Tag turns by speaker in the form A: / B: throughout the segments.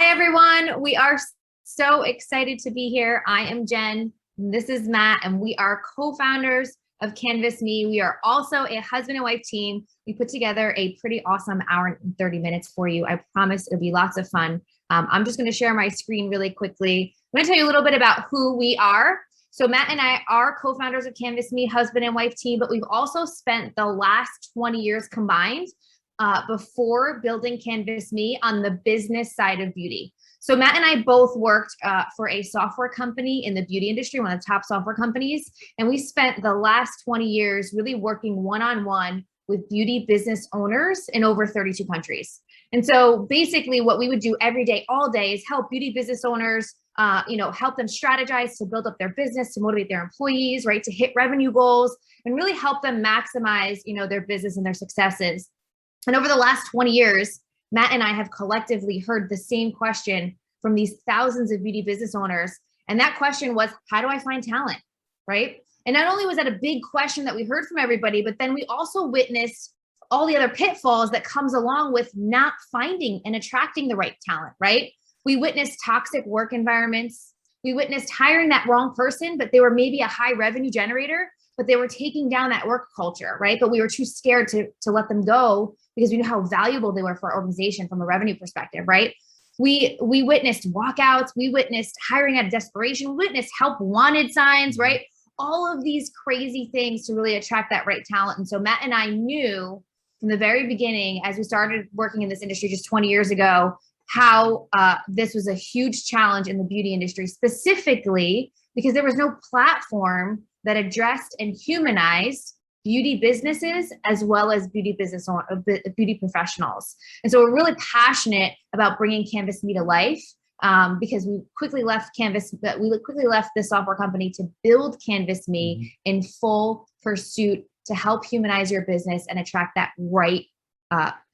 A: Hi, everyone. We are so excited to be here. I am Jen. This is Matt, and we are co-founders of Canvas Me. We are also a husband and wife team. We put together a pretty awesome hour and 30 minutes for you. I promise it'll be lots of fun. I'm just going to share my screen really quickly. I'm going to tell you a little bit about who we are. So Matt and I are co-founders of Canvas Me, husband and wife team, but we've also spent the last 20 years combined before building Canvas Me on the business side of beauty. So Matt and I both worked for a software company in the beauty industry, one of the top software companies. And we spent the last 20 years really working one-on-one with beauty business owners in over 32 countries. And so basically what we would do every day, all day, is help beauty business owners, help them strategize to build up their business, to motivate their employees, right, to hit revenue goals, and really help them maximize, their business and their successes. And over the last 20 years, Matt and I have collectively heard the same question from these thousands of beauty business owners. And that question was, how do I find talent, right? And not only was that a big question that we heard from everybody, but then we also witnessed all the other pitfalls that comes along with not finding and attracting the right talent, right? We witnessed toxic work environments. We witnessed hiring that wrong person, but they were maybe a high revenue generator, but they were taking down that work culture, right? But we were too scared to let them go because we knew how valuable they were for our organization from a revenue perspective, right? We witnessed walkouts, we witnessed hiring out of desperation, we witnessed help wanted signs, right? All of these crazy things to really attract that right talent. And so Matt and I knew from the very beginning, as we started working in this industry just 20 years ago, how this was a huge challenge in the beauty industry, specifically because there was no platform that addressed and humanized beauty businesses as well as beauty professionals. And so we're really passionate about bringing Canvas Me to life because we quickly left this software company to build Canvas Me in full pursuit to help humanize your business and attract that right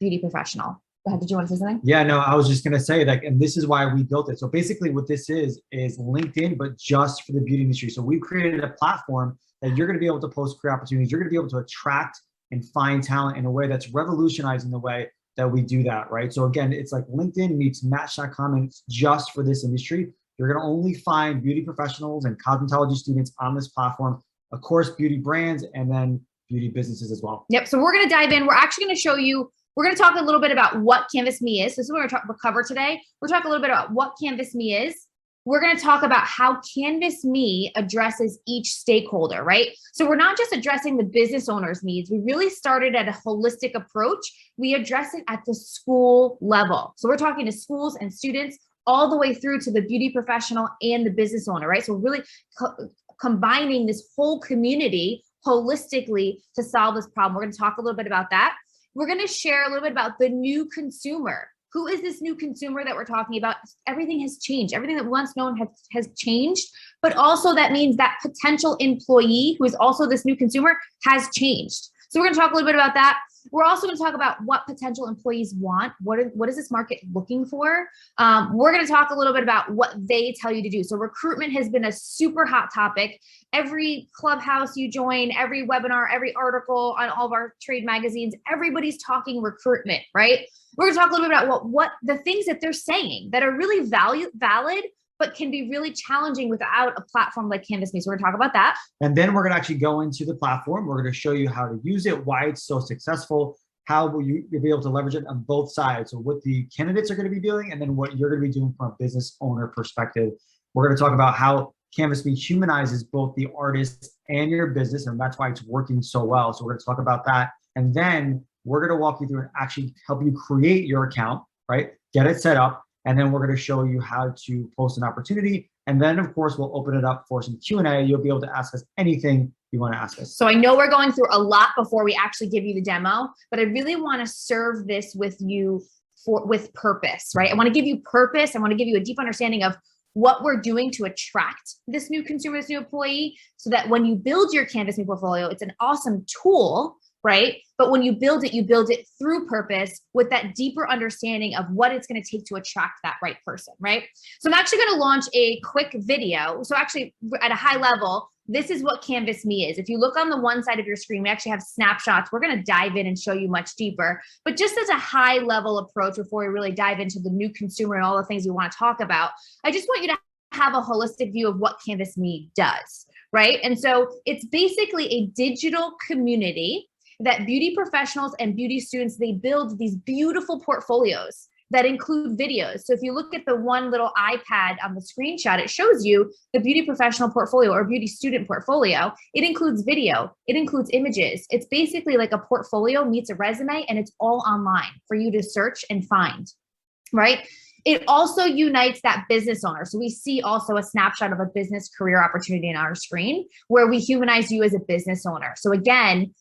A: beauty professional. Go ahead. Did you want to say something?
B: Yeah, no, I was just going to say that, and this is why we built it. So basically what this is LinkedIn, but just for the beauty industry. So we've created a platform that you're going to be able to post career opportunities. You're going to be able to attract and find talent in a way that's revolutionizing the way that we do that, right? So again, it's like LinkedIn meets Match.com, and it's just for this industry. You're going to only find beauty professionals and cosmetology students on this platform, of course, beauty brands, and then beauty businesses as well.
A: Yep. So we're going to dive in. We're actually going to show you. We're going to talk a little bit about what Canvas Me is. This is what we'll cover today. We're talking a little bit about what Canvas Me is. We're going to talk about how Canvas Me addresses each stakeholder, right? So we're not just addressing the business owner's needs. We really started at a holistic approach. We address it at the school level. So we're talking to schools and students all the way through to the beauty professional and the business owner, right? So really combining this whole community holistically to solve this problem. We're going to talk a little bit about that. We're going to share a little bit about the new consumer. Who is this new consumer that we're talking about? Everything has changed. Everything that once known has changed, but also that means that potential employee who is also this new consumer has changed. So we're going to talk a little bit about that. We're also going to talk about what potential employees want. What is this market looking for? We're going to talk a little bit about what they tell you to do. So recruitment has been a super hot topic. Every clubhouse you join, every webinar, every article on all of our trade magazines, everybody's talking recruitment, right? We're going to talk a little bit about what the things that they're saying that are really valid, but can be really challenging without a platform like Canvas Me. So we're going to talk about that.
B: And then we're going to actually go into the platform. We're going to show you how to use it, why it's so successful, how will you'll be able to leverage it on both sides. So what the candidates are going to be doing, and then what you're going to be doing from a business owner perspective. We're going to talk about how Canvas Me humanizes both the artist and your business, and that's why it's working so well. So we're going to talk about that. And then we're going to walk you through and actually help you create your account, right? Get it set up. And then we're going to show you how to post an opportunity. And then, of course, we'll open it up for some Q&A. You'll be able to ask us anything you want to ask us.
A: So I know we're going through a lot before we actually give you the demo, but I really want to serve this with you with purpose, right? I want to give you purpose. I want to give you a deep understanding of what we're doing to attract this new consumer, this new employee, so that when you build your Canvas Me portfolio, it's an awesome tool, right? But when you build it through purpose with that deeper understanding of what it's going to take to attract that right person, right? So I'm actually going to launch a quick video. So actually at a high level, this is what Canvas Me is. If you look on the one side of your screen, we actually have snapshots. We're going to dive in and show you much deeper, but just as a high level approach before we really dive into the new consumer and all the things we want to talk about, I just want you to have a holistic view of what Canvas Me does, right? And so it's basically a digital community that beauty professionals and beauty students, they build these beautiful portfolios that include videos. So if you look at the one little iPad on the screenshot, it shows you the beauty professional portfolio or beauty student portfolio. It includes video, it includes images. It's basically like a portfolio meets a resume, and it's all online for you to search and find, right? It also unites that business owner. So we see also a snapshot of a business career opportunity on our screen where we humanize you as a business owner. So again,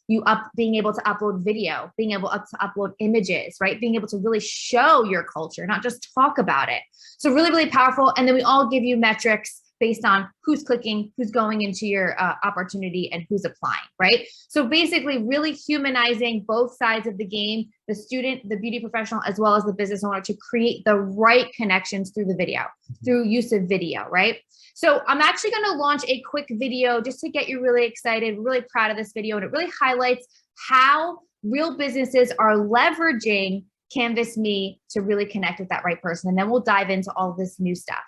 A: being able to upload video, being able to upload images, right? Being able to really show your culture, not just talk about it. So really, really powerful. And then we all give you metrics based on who's clicking, who's going into your opportunity, and who's applying, right? So basically really humanizing both sides of the game, the student, the beauty professional, as well as the business owner, to create the right connections through the video, through use of video, right? So I'm actually gonna launch a quick video just to get you really excited, really proud of this video, and it really highlights how real businesses are leveraging Canvas Me to really connect with that right person. And then we'll dive into all this new stuff.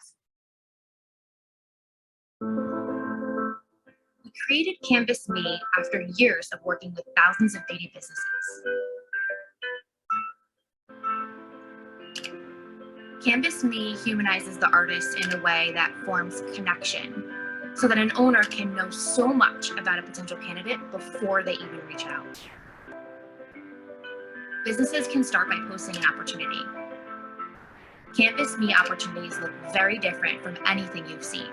A: We created Canvas Me after years of working with thousands of beauty businesses. Canvas Me humanizes the artist in a way that forms connection so that an owner can know so much about a potential candidate before they even reach out. Businesses can start by posting an opportunity. Canvas Me opportunities look very different from anything you've seen.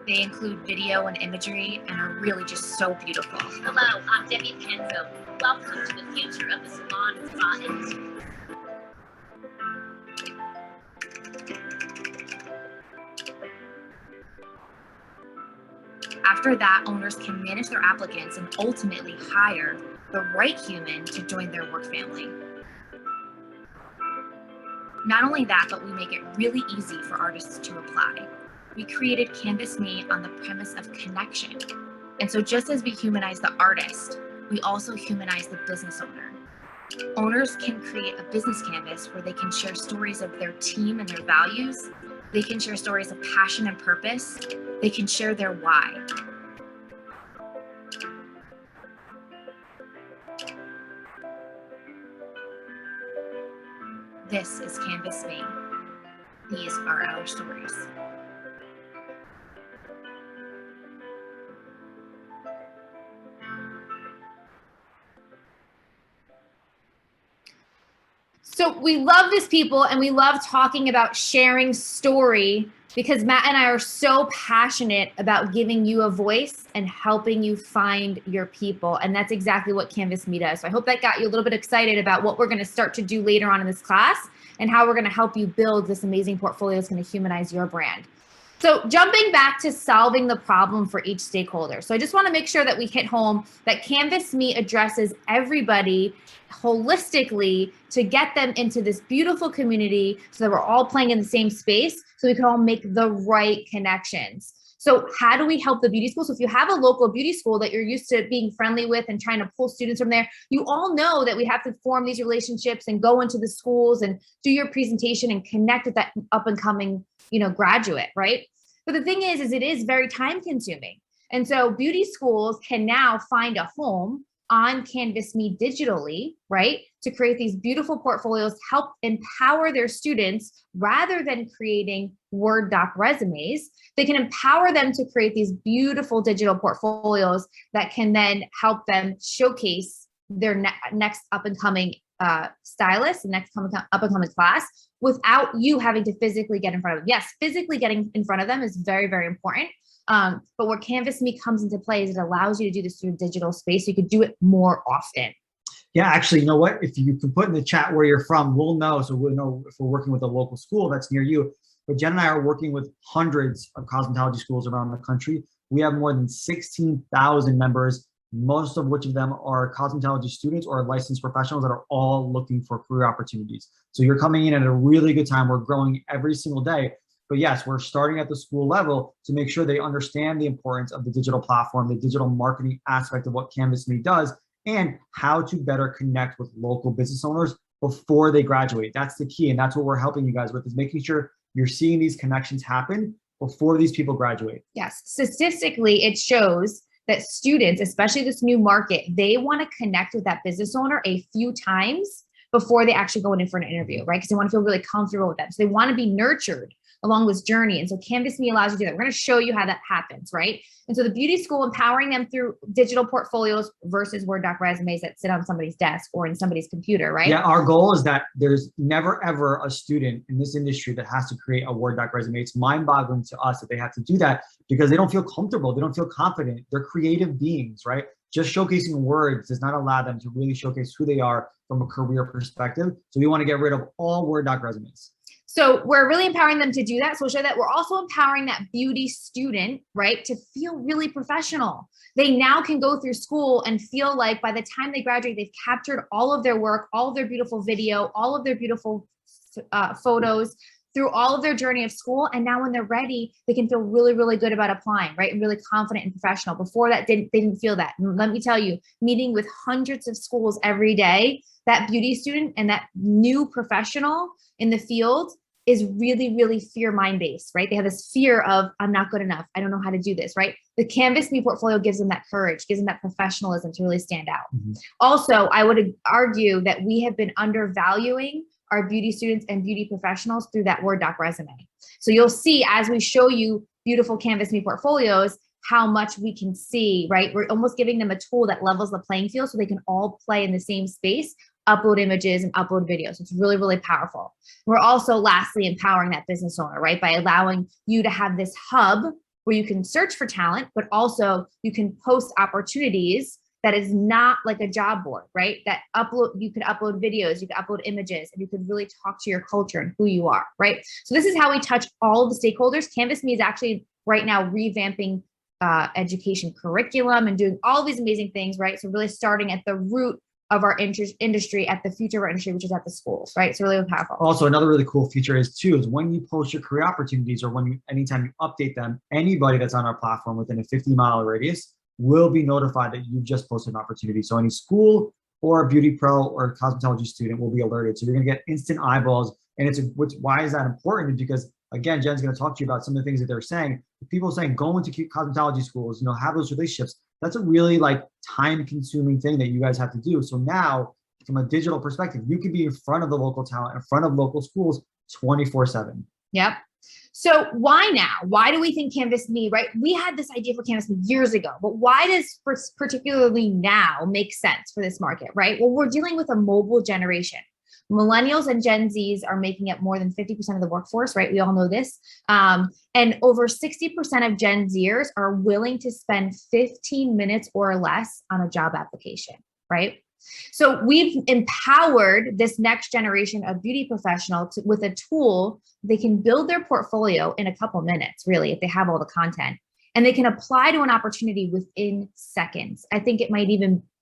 A: They include video and imagery and are really just so beautiful.
C: Hello, I'm Debbie Penfield. Welcome to the future of the salon and spa industry.
A: After that, owners can manage their applicants and ultimately hire the right human to join their work family. Not only that, but we make it really easy for artists to apply. We created Canvas Me on the premise of connection. And so just as we humanize the artist, we also humanize the business owner. Owners can create a business canvas where they can share stories of their team and their values. They can share stories of passion and purpose. They can share their why. This is Canvas Me. These are our stories. So we love this, people, and we love talking about sharing story because Matt and I are so passionate about giving you a voice and helping you find your people. And that's exactly what Canvas Me does. So I hope that got you a little bit excited about what we're going to start to do later on in this class and how we're going to help you build this amazing portfolio that's going to humanize your brand. So jumping back to solving the problem for each stakeholder. So I just want to make sure that we hit home that Canvas Me addresses everybody holistically to get them into this beautiful community so that we're all playing in the same space so we can all make the right connections. So how do we help the beauty school? So if you have a local beauty school that you're used to being friendly with and trying to pull students from there, you all know that we have to form these relationships and go into the schools and do your presentation and connect with that up and coming, graduate, right? But the thing is it is very time consuming. And so beauty schools can now find a home on Canvas Me digitally, right? To create these beautiful portfolios, help empower their students rather than creating Word doc resumes. They can empower them to create these beautiful digital portfolios that can then help them showcase their next up and coming stylist, the next up and coming class without you having to physically get in front of them. Yes, physically getting in front of them is very, very important. But where Canvas Me comes into play is it allows you to do this through digital space. So you could do it more often.
B: Yeah, actually, you know what? If you can put in the chat where you're from, we'll know. So we'll know if we're working with a local school that's near you. But Jen and I are working with hundreds of cosmetology schools around the country. We have more than 16,000 members most of which of them are cosmetology students or licensed professionals that are all looking for career opportunities. So you're coming in at a really good time. We're growing every single day. But yes, we're starting at the school level to make sure they understand the importance of the digital platform, the digital marketing aspect of what CanvasMe does, and how to better connect with local business owners before they graduate. That's the key. And that's what we're helping you guys with, is making sure you're seeing these connections happen before these people graduate.
A: Yes. Statistically, it shows that students, especially this new market, they want to connect with that business owner a few times before they actually go in for an interview, right? Because they want to feel really comfortable with them. So they want to be nurtured along this journey. And so CanvasMe allows you to do that. We're going to show you how that happens, right? And so the beauty school, empowering them through digital portfolios versus Word doc resumes that sit on somebody's desk or in somebody's computer, right?
B: Yeah, our goal is that there's never ever a student in this industry that has to create a Word doc resume. It's mind-boggling to us that they have to do that because they don't feel comfortable. They don't feel confident. They're creative beings, right? Just showcasing words does not allow them to really showcase who they are from a career perspective. So we want to get rid of all Word doc resumes.
A: So we're really empowering them to do that. So we'll show that we're also empowering that beauty student, right, to feel really professional. They now can go through school and feel like by the time they graduate, they've captured all of their work, all of their beautiful video, all of their beautiful photos through all of their journey of school. And now when they're ready, they can feel really, really good about applying, right? And really confident and professional. Before that, they didn't feel that. And let me tell you, meeting with hundreds of schools every day, that beauty student and that new professional in the field is really, really fear mind-based, right? They have this fear of, I'm not good enough. I don't know how to do this, right? The CanvasMe portfolio gives them that courage, gives them that professionalism to really stand out. Mm-hmm. Also, I would argue that we have been undervaluing our beauty students and beauty professionals through that Word doc resume. So you'll see as we show you beautiful CanvasMe portfolios, how much we can see, right? We're almost giving them a tool that levels the playing field so they can all play in the same space, upload images and upload videos. It's really, really powerful. We're also lastly empowering that business owner, right? By allowing you to have this hub where you can search for talent, but also you can post opportunities that is not like a job board, right? That you could upload videos, you could upload images, and you could really talk to your culture and who you are, right? So this is how we touch all of the stakeholders. CanvasMe is actually right now revamping education curriculum and doing all these amazing things, right? So really starting at the root of our industry, at the future of our industry, which is at the schools, right? So really powerful.
B: Also, another really cool feature is when you post your career opportunities or anytime you update them, anybody that's on our platform within a 50-mile radius will be notified that you've just posted an opportunity. So any school or beauty pro or cosmetology student will be alerted. So you're gonna get instant eyeballs. And why is that important? Is because again, Jen's gonna talk to you about some of the things that they're saying. People saying go into cosmetology schools, have those relationships. That's a really time-consuming thing that you guys have to do. So now, from a digital perspective, you can be in front of the local talent, in front of local schools 24/7.
A: Yep. So why now? Why do we think CanvasMe, right? We had this idea for CanvasMe years ago, but why does particularly now make sense for this market, right? Well, we're dealing with a mobile generation. Millennials and Gen Zs are making up more than 50% of the workforce, right? We all know this. And over 60% of Gen Zers are willing to spend 15 minutes or less on a job application, right? So we've empowered this next generation of beauty professionals with a tool. They can build their portfolio in a couple minutes, really, if they have all the content, and they can apply to an opportunity within seconds. I think it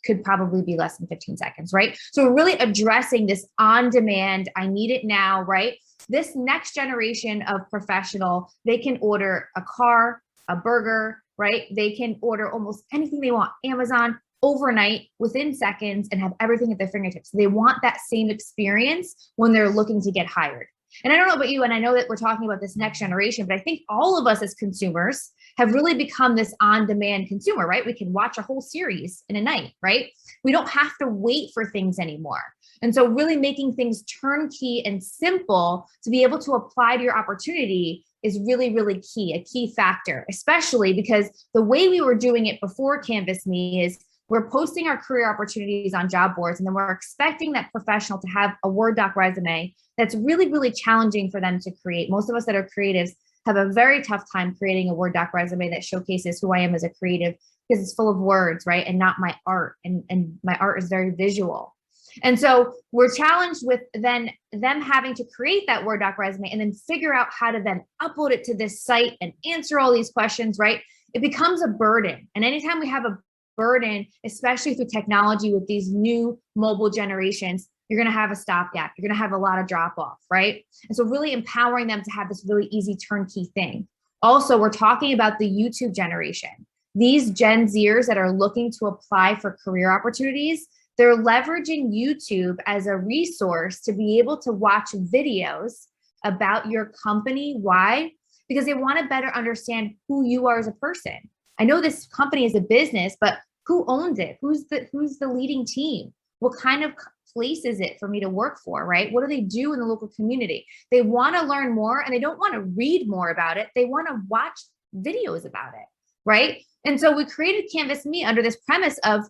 A: could probably be less than 15 seconds, right? So we're really addressing this on-demand, I need it now, right? This next generation of professional, they can order a car, a burger, right? They can order almost anything they want, Amazon, overnight, within seconds, and have everything at their fingertips. They want that same experience when they're looking to get hired. And I don't know about you, and I know that we're talking about this next generation, but I think all of us as consumers have really become this on-demand consumer, right? We can watch a whole series in a night, right? We don't have to wait for things anymore. And so really making things turnkey and simple to be able to apply to your opportunity is really, really key, a key factor, especially because the way we were doing it before CanvasMe is we're posting our career opportunities on job boards, and then we're expecting that professional to have a Word doc resume that's really, really challenging for them to create. Most of us that are creatives have a very tough time creating a Word doc resume that showcases who I am as a creative, because it's full of words, right? And not my art. And my art is very visual. And so we're challenged with then them having to create that Word doc resume and then figure out how to then upload it to this site and answer all these questions, right? It becomes a burden. And anytime we have a burden, especially through technology with these new mobile generations. You're going to have a stopgap. You're going to have a lot of drop off, right? And so really empowering them to have this really easy turnkey thing. Also, we're talking about the YouTube generation. These Gen Zers that are looking to apply for career opportunities, they're leveraging YouTube as a resource to be able to watch videos about your company. Why? Because they want to better understand who you are as a person. I know this company is a business, but who owns it? Who's the leading team? What kind of place is it for me to work for, right? What do they do in the local community? They want to learn more, and they don't want to read more about it. They want to watch videos about it, right? And so we created Canvas Me under this premise of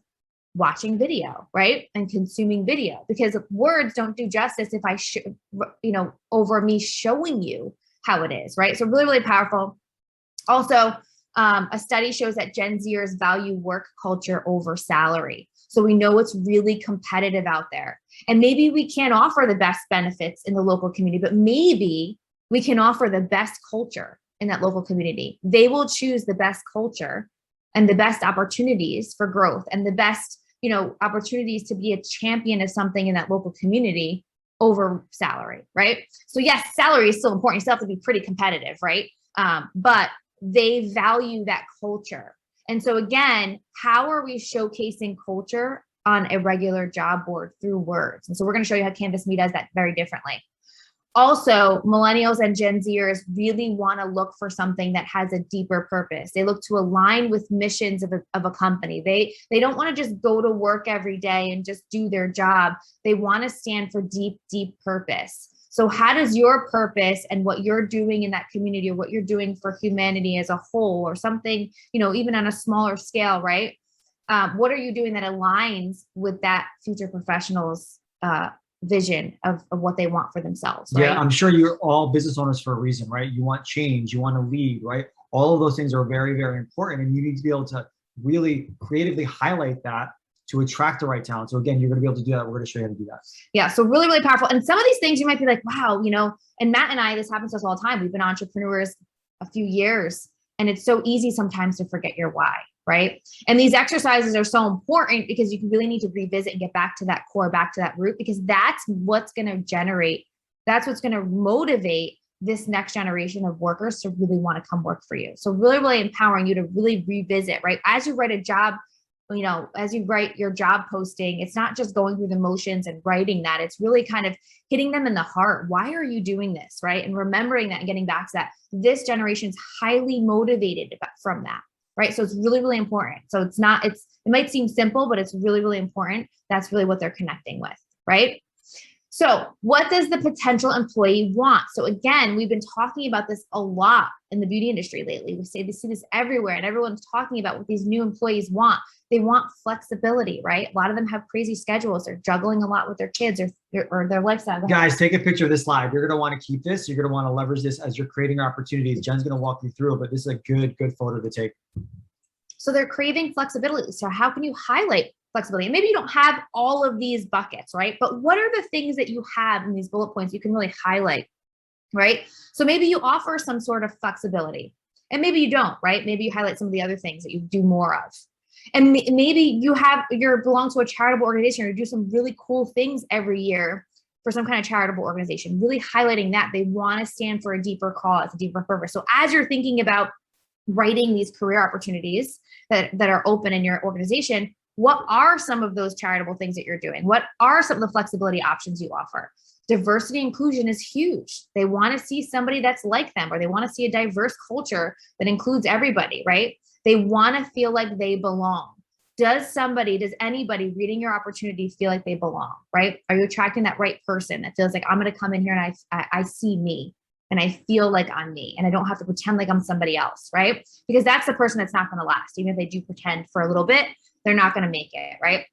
A: watching video, right? And consuming video, because words don't do justice if I over me showing you how it is, right? So really, really powerful. Also, a study shows that Gen Zers value work culture over salary. So we know it's really competitive out there. And maybe we can't offer the best benefits in the local community, but maybe we can offer the best culture in that local community. They will choose the best culture and the best opportunities for growth and the best, opportunities to be a champion of something in that local community over salary, right? So yes, salary is still important. You still have to be pretty competitive, right? But they value that culture. And so again, how are we showcasing culture on a regular job board? Through words. And so we're going to show you how Canvas Me does that very differently. Also, millennials and Gen Zers really want to look for something that has a deeper purpose. They look to align with missions of a company. They don't want to just go to work every day and just do their job. They want to stand for deep, deep purpose. So how does your purpose and what you're doing in that community, or what you're doing for humanity as a whole, or something, even on a smaller scale, right? What are you doing that aligns with that future professional's vision of what they want for themselves, right?
B: Yeah, I'm sure you're all business owners for a reason, right? You want change, you want to lead, right? All of those things are very, very important, and you need to be able to really creatively highlight that to attract the right talent. So again, you're going to be able to do that. We're going to show you how to do that.
A: Yeah, so really, really powerful. And some of these things you might be like, wow, and Matt and I, this happens to us all the time. We've been entrepreneurs a few years, and it's so easy sometimes to forget your why, right? And these exercises are so important because you really need to revisit and get back to that core, back to that root, because that's what's going to motivate this next generation of workers to really want to come work for you. So really, really empowering you to really revisit, right? As you write a job, as you write your job posting, it's not just going through the motions and writing that. It's really kind of hitting them in the heart. Why are you doing this, right? And remembering that and getting back to that. This generation is highly motivated from that, right? So it's really, really important. So it might seem simple, but it's really, really important. That's really what they're connecting with, right? So what does the potential employee want? So again, we've been talking about this a lot in the beauty industry lately. We see this everywhere, and everyone's talking about what these new employees want. They want flexibility, right? A lot of them have crazy schedules. They're juggling a lot with their kids or their lifestyle.
B: Guys, take a picture of this slide. You're going to want to keep this. You're going to want to leverage this as you're creating your opportunities. Jen's going to walk you through it, but this is a good photo to take.
A: So they're craving flexibility. So how can you highlight flexibility? And maybe you don't have all of these buckets, right? But what are the things that you have in these bullet points you can really highlight, right? So maybe you offer some sort of flexibility, and maybe you don't, right? Maybe you highlight some of the other things that you do more of. And maybe you belong to a charitable organization, or do some really cool things every year for some kind of charitable organization, really highlighting that they want to stand for a deeper cause, a deeper purpose. So as you're thinking about writing these career opportunities that are open in your organization, what are some of those charitable things that you're doing? What are some of the flexibility options you offer? Diversity inclusion is huge. They want to see somebody that's like them, or they want to see a diverse culture that includes everybody, right? They want to feel like they belong. Does anybody reading your opportunity feel like they belong, right? Are you attracting that right person that feels like, I'm going to come in here and I see me and I feel like I'm me and I don't have to pretend like I'm somebody else, right? Because that's the person that's not going to last. Even if they do pretend for a little bit, they're not going to make it, right?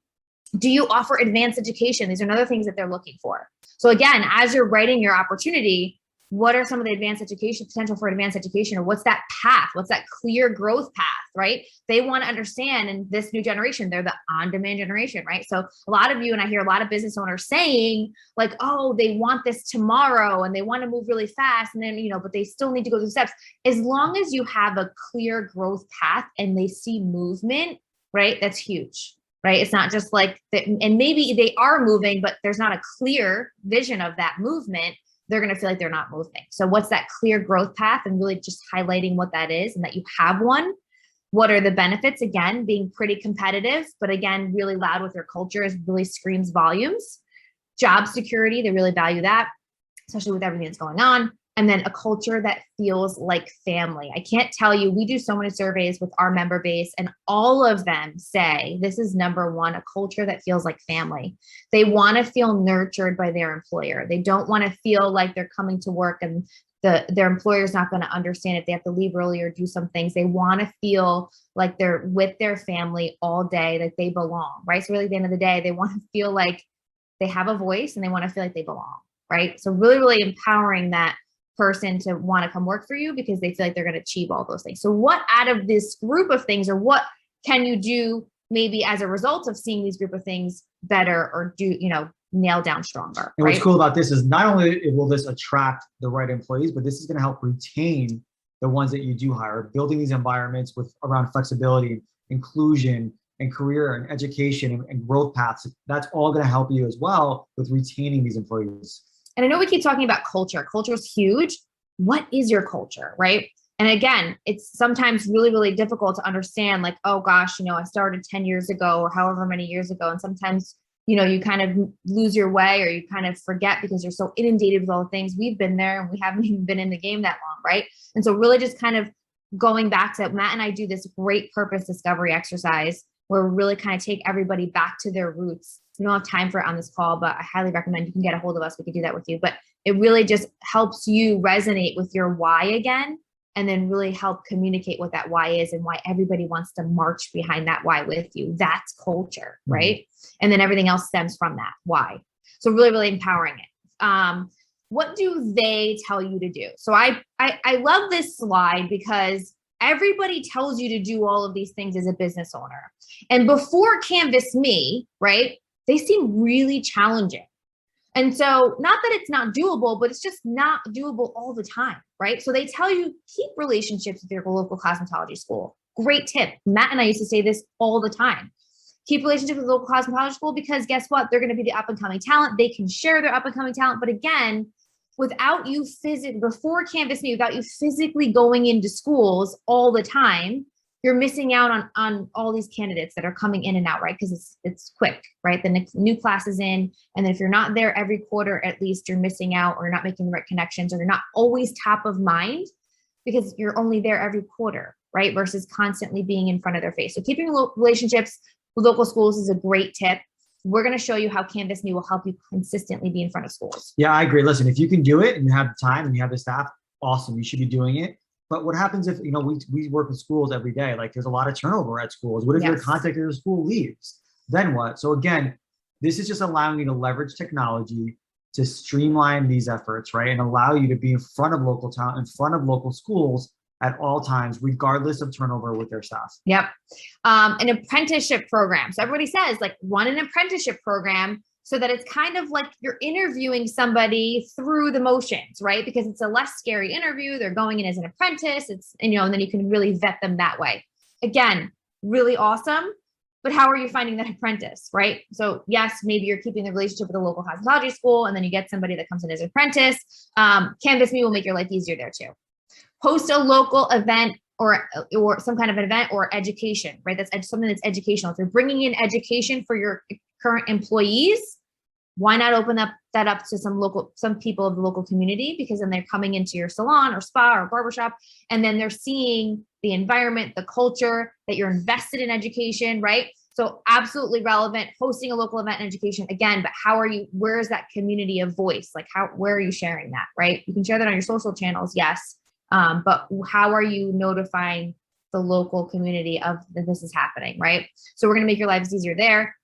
A: Do you offer advanced education? These are another things that they're looking for. So again, as you're writing your opportunity, what are some of the advanced education, potential for advanced education, or what's that path? What's that clear growth path, right? They want to understand, in this new generation, they're the on-demand generation, right? So a lot of you, and I hear a lot of business owners saying like, oh, they want this tomorrow and they want to move really fast. And then, but they still need to go through steps. As long as you have a clear growth path and they see movement, right? That's huge, right? It's not just like that, and maybe they are moving, but there's not a clear vision of that movement. They're going to feel like they're not moving. So what's that clear growth path, and really just highlighting what that is and that you have one. What are the benefits? Again, being pretty competitive, but again, really loud with your culture is really screams volumes. Job security, they really value that, especially with everything that's going on. And then a culture that feels like family. I can't tell you, we do so many surveys with our member base, and all of them say this is number one, a culture that feels like family. They want to feel nurtured by their employer. They don't want to feel like they're coming to work and their employer is not going to understand if they have to leave early or do some things. They want to feel like they're with their family all day, that they belong, right? So really at the end of the day, they want to feel like they have a voice and they want to feel like they belong, right? So really, really empowering that person to want to come work for you because they feel like they're going to achieve all those things. So what out of this group of things, or what can you do maybe as a result of seeing these group of things better, or do, nail down stronger?
B: And
A: right?
B: what's cool about this is not only will this attract the right employees, but this is going to help retain the ones that you do hire, building these environments with around flexibility, inclusion, and career and education and growth paths. That's all going to help you as well with retaining these employees. And
A: I know we keep talking about culture. Culture is huge. What is your culture, right? And again, it's sometimes really, really difficult to understand, like, oh gosh, I started 10 years ago or however many years ago. And sometimes, you kind of lose your way, or you kind of forget because you're so inundated with all the things. We've been there and we haven't even been in the game that long, right? And so really just kind of going back to Matt and I do this great purpose discovery exercise where we really kind of take everybody back to their roots. We don't have time for it on this call, but I highly recommend you can get a hold of us. We can do that with you. But it really just helps you resonate with your why again, and then really help communicate what that why is and why everybody wants to march behind that why with you. That's culture, right? Mm-hmm. And then everything else stems from that why. So really, really empowering it. What do they tell you to do? So I love this slide because everybody tells you to do all of these things as a business owner. And before Canvas Me, right, they seem really challenging. And so not that it's not doable, but it's just not doable all the time, right? So they tell you keep relationships with your local cosmetology school. Great tip. Matt and I used to say this all the time. Keep relationships with local cosmetology school because guess what? They're going to be the up and coming talent. They can share their up and coming talent. But again, without you before Canvas Me, without you physically going into schools all the time, you're missing out on all these candidates that are coming in and out, right? Because it's quick, right? The new class is in. And then if you're not there every quarter, at least you're missing out, or you're not making the right connections, or you're not always top of mind because you're only there every quarter, right? Versus constantly being in front of their face. So keeping relationships with local schools is a great tip. We're going to show you how Canvas Me will help you consistently be in front of schools.
B: Yeah, I agree. Listen, if you can do it and you have the time and you have the staff, awesome. You should be doing it. But what happens if, we work with schools every day, like there's a lot of turnover at schools. What if your contact at the school leaves? Then what? So again, this is just allowing you to leverage technology to streamline these efforts, right? And allow you to be in front of local talent, in front of local schools at all times, regardless of turnover with their staff.
A: Yep. An apprenticeship program. So everybody says like run an apprenticeship program so that it's kind of like you're interviewing somebody through the motions, right? Because it's a less scary interview. They're going in as an apprentice. And then you can really vet them that way. Again, really awesome. But how are you finding that apprentice, right? So yes, maybe you're keeping the relationship with a local cosmetology school, and then you get somebody that comes in as an apprentice. Canvas Me will make your life easier there too. Host a local event or some kind of an event or education, right? That's something that's educational. If you're bringing in education for your current employees, why not open that up to some people of the local community? Because then they're coming into your salon or spa or barbershop, and then they're seeing the environment, the culture, that you're invested in education, right? So absolutely relevant, hosting a local event and education again, but where is that community of voice? Like where are you sharing that, right? You can share that on your social channels, yes. But how are you notifying the local community of that this is happening, right? So we're going to make your lives easier there.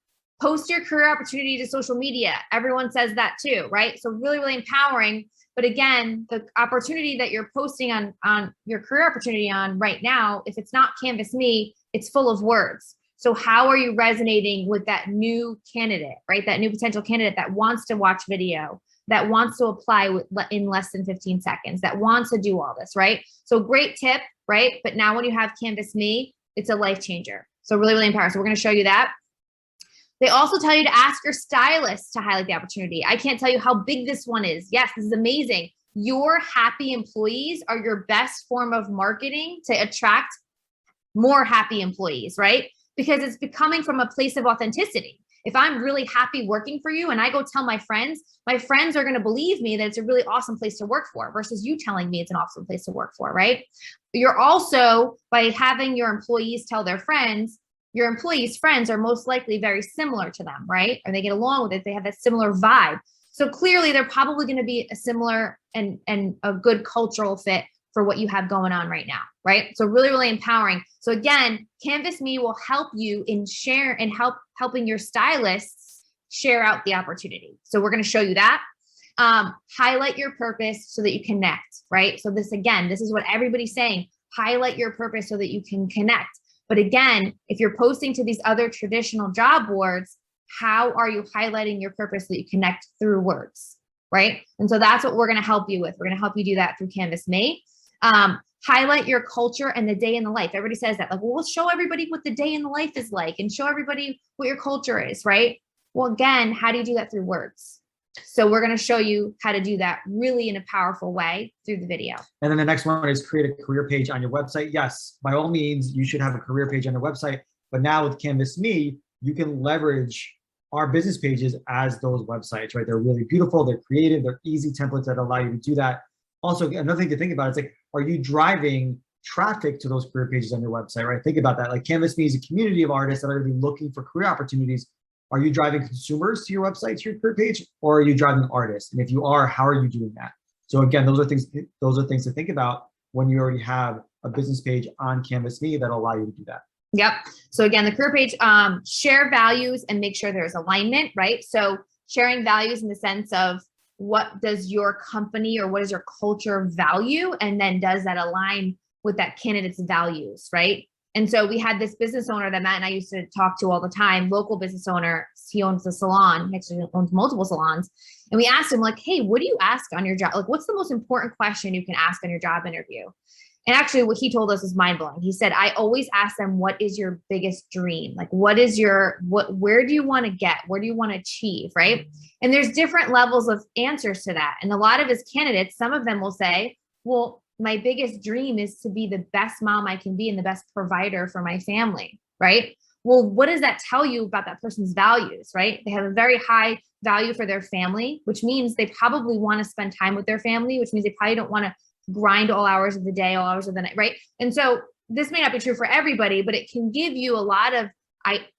A: Post your career opportunity to social media. Everyone says that too, right? So really, really empowering. But again, the opportunity that you're posting on your career opportunity on right now, if it's not Canvas Me, it's full of words. So how are you resonating with that new candidate, right? That new potential candidate that wants to watch video, that wants to apply in less than 15 seconds, that wants to do all this, right? So great tip, right? But now when you have Canvas Me, it's a life changer. So really, really empowering. So we're going to show you that. They also tell you to ask your stylist to highlight the opportunity. I can't tell you how big this one is. Yes, this is amazing. Your happy employees are your best form of marketing to attract more happy employees, right? Because it's coming from a place of authenticity. If I'm really happy working for you and I go tell my friends are going to believe me that it's a really awesome place to work for versus you telling me it's an awesome place to work for, right? You're also, by having your employees tell their friends, your employees' friends are most likely very similar to them, right? Or they get along with it. They have that similar vibe. So clearly they're probably going to be a similar and a good cultural fit for what you have going on right now, right? So really, really empowering. So again, Canvas Me will help you in helping your stylists share out the opportunity. So we're going to show you that. Highlight your purpose so that you connect, right? So this is what everybody's saying. Highlight your purpose so that you can connect. But again, if you're posting to these other traditional job boards, how are you highlighting your purpose so that you connect through words, right? And so that's what we're going to help you with. We're going to help you do that through Canvas Me. Highlight your culture and the day in the life. Everybody says that, like, well, we'll show everybody what the day in the life is like and show everybody what your culture is, right? Well, again, how do you do that through words? So we're going to show you how to do that really in a powerful way through the video.
B: And then the next one is create a career page on your website. Yes, by all means, you should have a career page on your website. But now with Canvas Me, you can leverage our business pages as those websites, right? They're really beautiful. They're creative. They're easy templates that allow you to do that. Also, another thing to think about is, like, are you driving traffic to those career pages on your website, right? Think about that. Like, Canvas Me is a community of artists that are going to be looking for career opportunities. Are you driving consumers to your website, to your career page, or are you driving artists? And if you are, how are you doing that? So again, those are things to think about when you already have a business page on Canvas Me that'll allow you to do that.
A: Yep. So again, the career page, share values and make sure there's alignment, right? So sharing values in the sense of what does your company or what is your culture value? And then does that align with that candidate's values, right? And so we had this business owner that Matt and I used to talk to all the time, local business owner. He owns a salon, he actually owns multiple salons. And we asked him, like, hey, what do you ask on your job? Like, what's the most important question you can ask on your job interview? And actually what he told us was mind blowing. He said, I always ask them, what is your biggest dream? Like, where do you want to get? Where do you want to achieve? Right. And there's different levels of answers to that. And a lot of his candidates, some of them will say, well, my biggest dream is to be the best mom I can be and the best provider for my family. Right. Well, what does that tell you about that person's values? Right. They have a very high value for their family, which means they probably want to spend time with their family, which means they probably don't want to grind all hours of the day, all hours of the night, right? And so this may not be true for everybody, but it can give you a lot of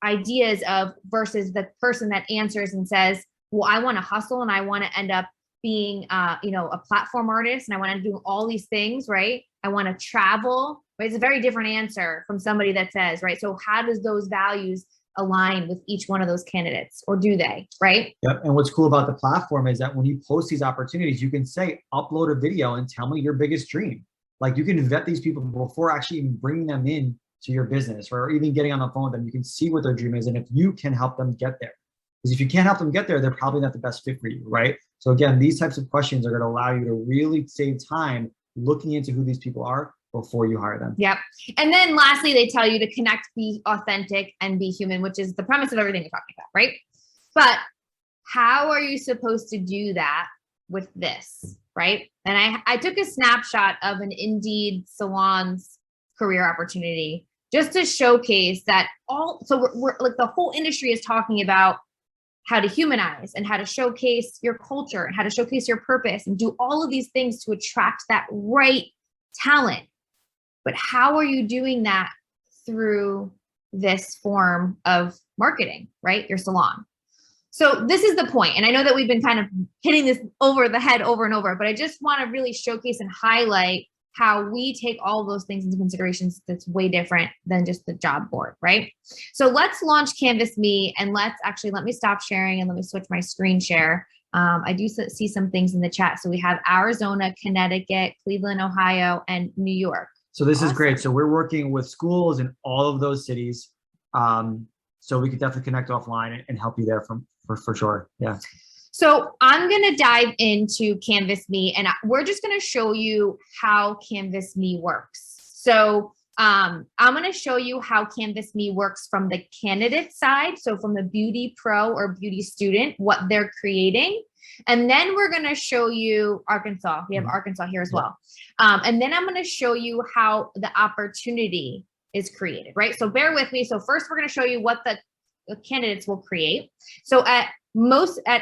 A: ideas of versus the person that answers and says, well, I want to hustle and I want to end up being, a platform artist and I want to do all these things, right? I want to travel, right? It's a very different answer from somebody that says, right? So how does those values align with each one of those candidates, or do they, right?
B: Yep. And what's cool about the platform is that when you post these opportunities, you can say, upload a video and tell me your biggest dream. Like, you can vet these people before actually even bringing them in to your business, or even getting on the phone with them. You can see what their dream is and if you can help them get there. Because if you can't help them get there, they're probably not the best fit for you, right? So again, these types of questions are going to allow you to really save time looking into who these people are before you hire them.
A: Yep. And then lastly, they tell you to connect, be authentic, and be human, which is the premise of everything we're talking about, right? But how are you supposed to do that with this, right? And I took a snapshot of an Indeed Salon's career opportunity just to showcase that we're like, the whole industry is talking about how to humanize and how to showcase your culture and how to showcase your purpose and do all of these things to attract that right talent. But how are you doing that through this form of marketing, right? Your salon. So this is the point. And I know that we've been kind of hitting this over the head over and over, but I just want to really showcase and highlight how we take all those things into considerations that's way different than just the job board, right? So let's launch Canvas Me, and let me stop sharing and let me switch my screen share. I do see some things in the chat. So we have Arizona, Connecticut, Cleveland, Ohio, and New York.
B: So this is great. So we're working with schools in all of those cities. So we could definitely connect offline and help you there for sure. Yeah.
A: So I'm going to dive into Canvas Me, and we're just going to show you how Canvas Me works. So I'm going to show you how Canvas Me works from the candidate side. So from the beauty pro or beauty student, what they're creating. And then we're going to show you Arkansas. We have Arkansas here as well. And then I'm going to show you how the opportunity is created, right? So bear with me. So first we're going to show you what the candidates will create. So at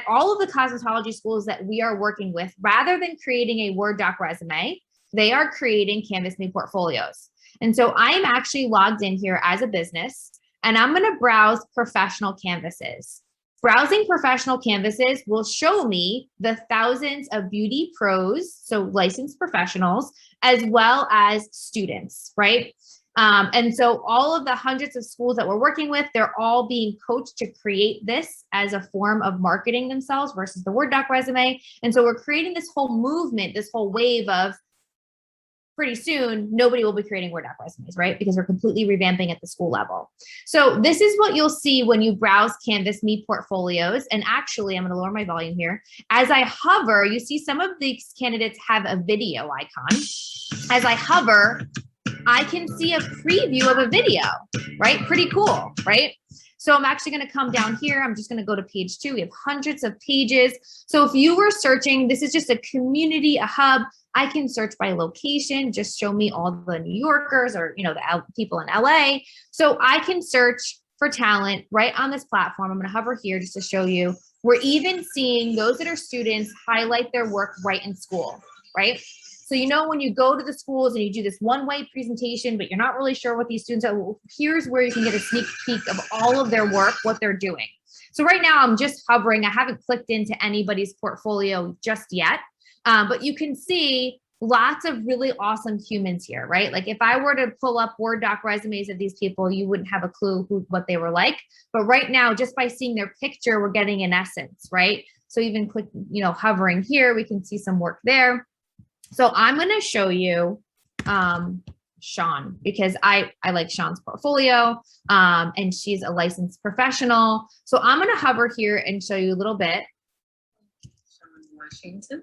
A: all of the cosmetology schools that we are working with, rather than creating a Word doc resume, they are creating Canvas Me portfolios. And so I'm actually logged in here as a business, and I'm going to browse professional canvases. Browsing professional canvases will show me the thousands of beauty pros, so licensed professionals, as well as students, right? And so all of the hundreds of schools that we're working with, they're all being coached to create this as a form of marketing themselves versus the Word doc resume. And so we're creating this whole movement, this whole wave of pretty soon, nobody will be creating Word doc resumes, right? Because we're completely revamping at the school level. So this is what you'll see when you browse Canvas Me portfolios. And actually, I'm going to lower my volume here. As I hover, you see some of these candidates have a video icon. As I hover, I can see a preview of a video, right? Pretty cool, right? So I'm actually going to come down here. I'm just going to go to page 2. We have hundreds of pages. So if you were searching, this is just a community, a hub. I can search by location, just show me all the New Yorkers or, you know, the people in LA. So I can search for talent right on this platform. I'm going to hover here just to show you. We're even seeing those that are students highlight their work right in school, right? So, you know, when you go to the schools and you do this one-way presentation, but you're not really sure what these students are, well, here's where you can get a sneak peek of all of their work, what they're doing. So right now I'm just hovering. I haven't clicked into anybody's portfolio just yet, but you can see lots of really awesome humans here, right? Like if I were to pull up Word doc resumes of these people, you wouldn't have a clue what they were like. But right now, just by seeing their picture, we're getting an essence, right? So even click, you know, hovering here, we can see some work there. So I'm going to show you Sean, because I like Sean's portfolio, and she's a licensed professional. So I'm going to hover here and show you a little bit.
D: Sean Washington,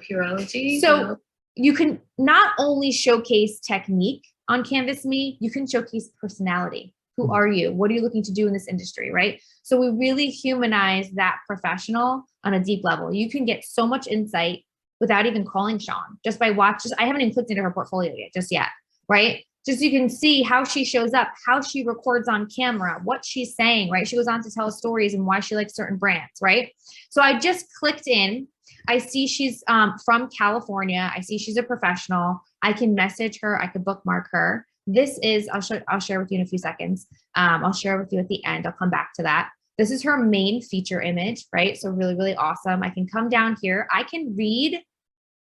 D: Purology.
A: So you can not only showcase technique on Canvas Me, you can showcase personality. Who are you? What are you looking to do in this industry, right? So we really humanize that professional on a deep level. You can get so much insight without even calling Sean, just by watching. I haven't even clicked into her portfolio yet, right? Just you can see how she shows up, how she records on camera, what she's saying, right? She goes on to tell stories and why she likes certain brands, right? So I just clicked in. I see she's from California. I see she's a professional. I can message her. I could bookmark her. This is, I'll share with you in a few seconds. I'll share with you at the end. I'll come back to that. This is her main feature image, right? So really, really awesome. I can come down here. I can read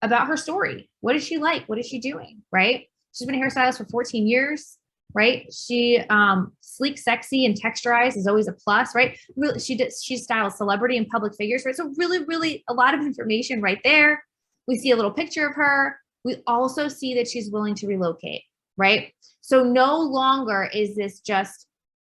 A: about her story. What is she like? What is she doing, right? She's been a hairstylist for 14 years, right? She sleek, sexy, and texturized is always a plus, right? Really, she styles celebrity and public figures, right? So really, really a lot of information right there. We see a little picture of her. We also see that she's willing to relocate, right? So no longer is this just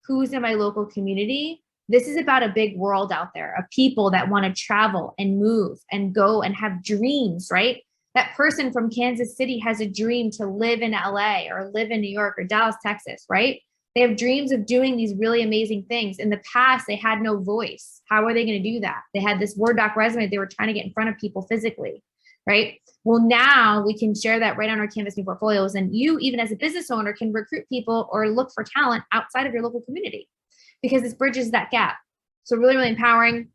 A: who's in my local community. This is about a big world out there of people that want to travel and move and go and have dreams, right? That person from Kansas City has a dream to live in LA or live in New York or Dallas, Texas, right? They have dreams of doing these really amazing things. In the past, they had no voice. How are they going to do that? They had this Word doc resume they were trying to get in front of people physically, right? Well, now we can share that right on our Canvas Me portfolios. And you, even as a business owner, can recruit people or look for talent outside of your local community, because this bridges that gap. So really, really empowering.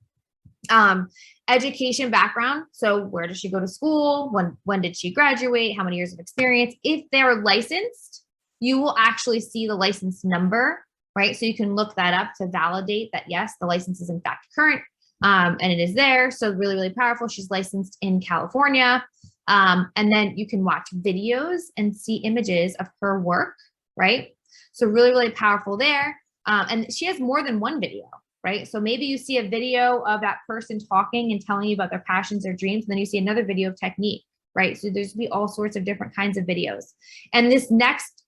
A: Education background. So where does she go to school? When did she graduate? How many years of experience? If they're licensed, you will actually see the license number, right? So you can look that up to validate that, yes, the license is in fact current, and it is there. So really, really powerful. She's licensed in California. And then you can watch videos and see images of her work, right? So really, really powerful there. And she has more than one video, right? So maybe you see a video of that person talking and telling you about their passions, their dreams, and then you see another video of technique, right? So there's be all sorts of different kinds of videos. And this next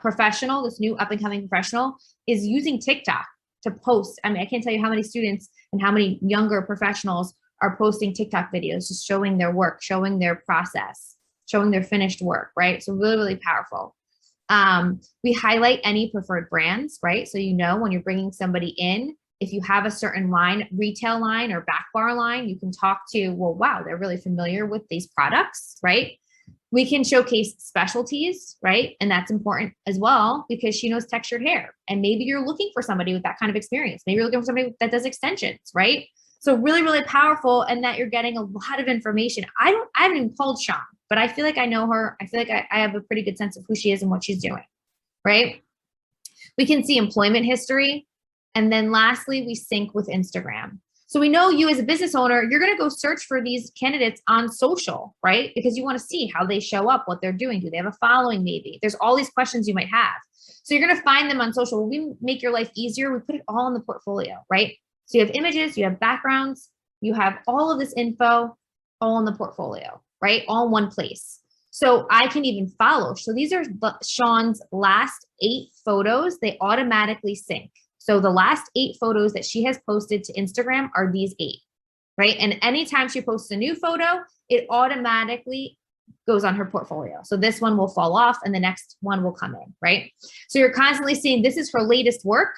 A: professional, this new up and coming professional, is using TikTok to post. I mean, I can't tell you how many students and how many younger professionals are posting TikTok videos, just showing their work, showing their process, showing their finished work, right? So really, really powerful. We highlight any preferred brands, right? So, you know, when you're bringing somebody in, if you have a certain line, retail line or back bar line, you can talk to, well, wow, they're really familiar with these products, right? We can showcase specialties, right? And that's important as well because she knows textured hair. And maybe you're looking for somebody with that kind of experience. Maybe you're looking for somebody that does extensions, right? So really, really powerful, and that you're getting a lot of information. I haven't even called Sean, but I feel like I know her. I feel like I have a pretty good sense of who she is and what she's doing, right? We can see employment history. And then lastly, we sync with Instagram. So we know you as a business owner, you're going to go search for these candidates on social, right? Because you want to see how they show up, what they're doing. Do they have a following maybe? There's all these questions you might have. So you're going to find them on social. When we make your life easier, we put it all in the portfolio, right? So you have images, you have backgrounds, you have all of this info all in the portfolio, right? All in one place. So I can even follow. So these are Sean's last 8 photos. They automatically sync. So the last 8 photos that she has posted to Instagram are these 8, right? And anytime she posts a new photo, it automatically goes on her portfolio. So this one will fall off and the next one will come in, right? So you're constantly seeing this is her latest work.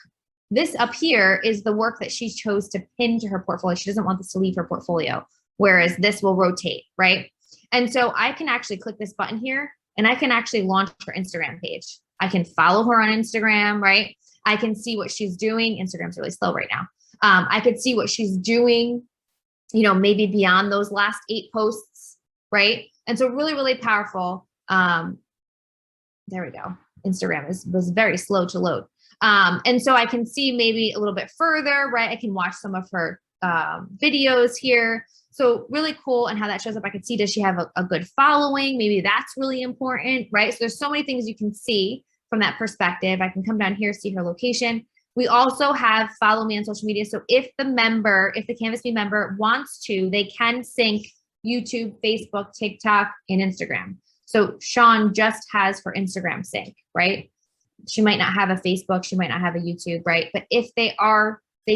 A: This up here is the work that she chose to pin to her portfolio. She doesn't want this to leave her portfolio, whereas this will rotate, right? And so I can actually click this button here and I can actually launch her Instagram page. I can follow her on Instagram, right? I can see what she's doing. Instagram's really slow right now. I could see what she's doing, you know, maybe beyond those last 8 posts, right? And so really, really powerful. There we go. Instagram was very slow to load. And so I can see maybe a little bit further, right? I can watch some of her videos here. So really cool. And how that shows up, I can see, does she have a good following? Maybe that's really important, right? So there's so many things you can see from that perspective. I can come down here, see her location. We also have follow me on social media. So if the Canvas Me member wants to, they can sync YouTube, Facebook, TikTok, and Instagram. So Sean just has for Instagram sync, right? She might not have a Facebook, she might not have a YouTube, right? But if they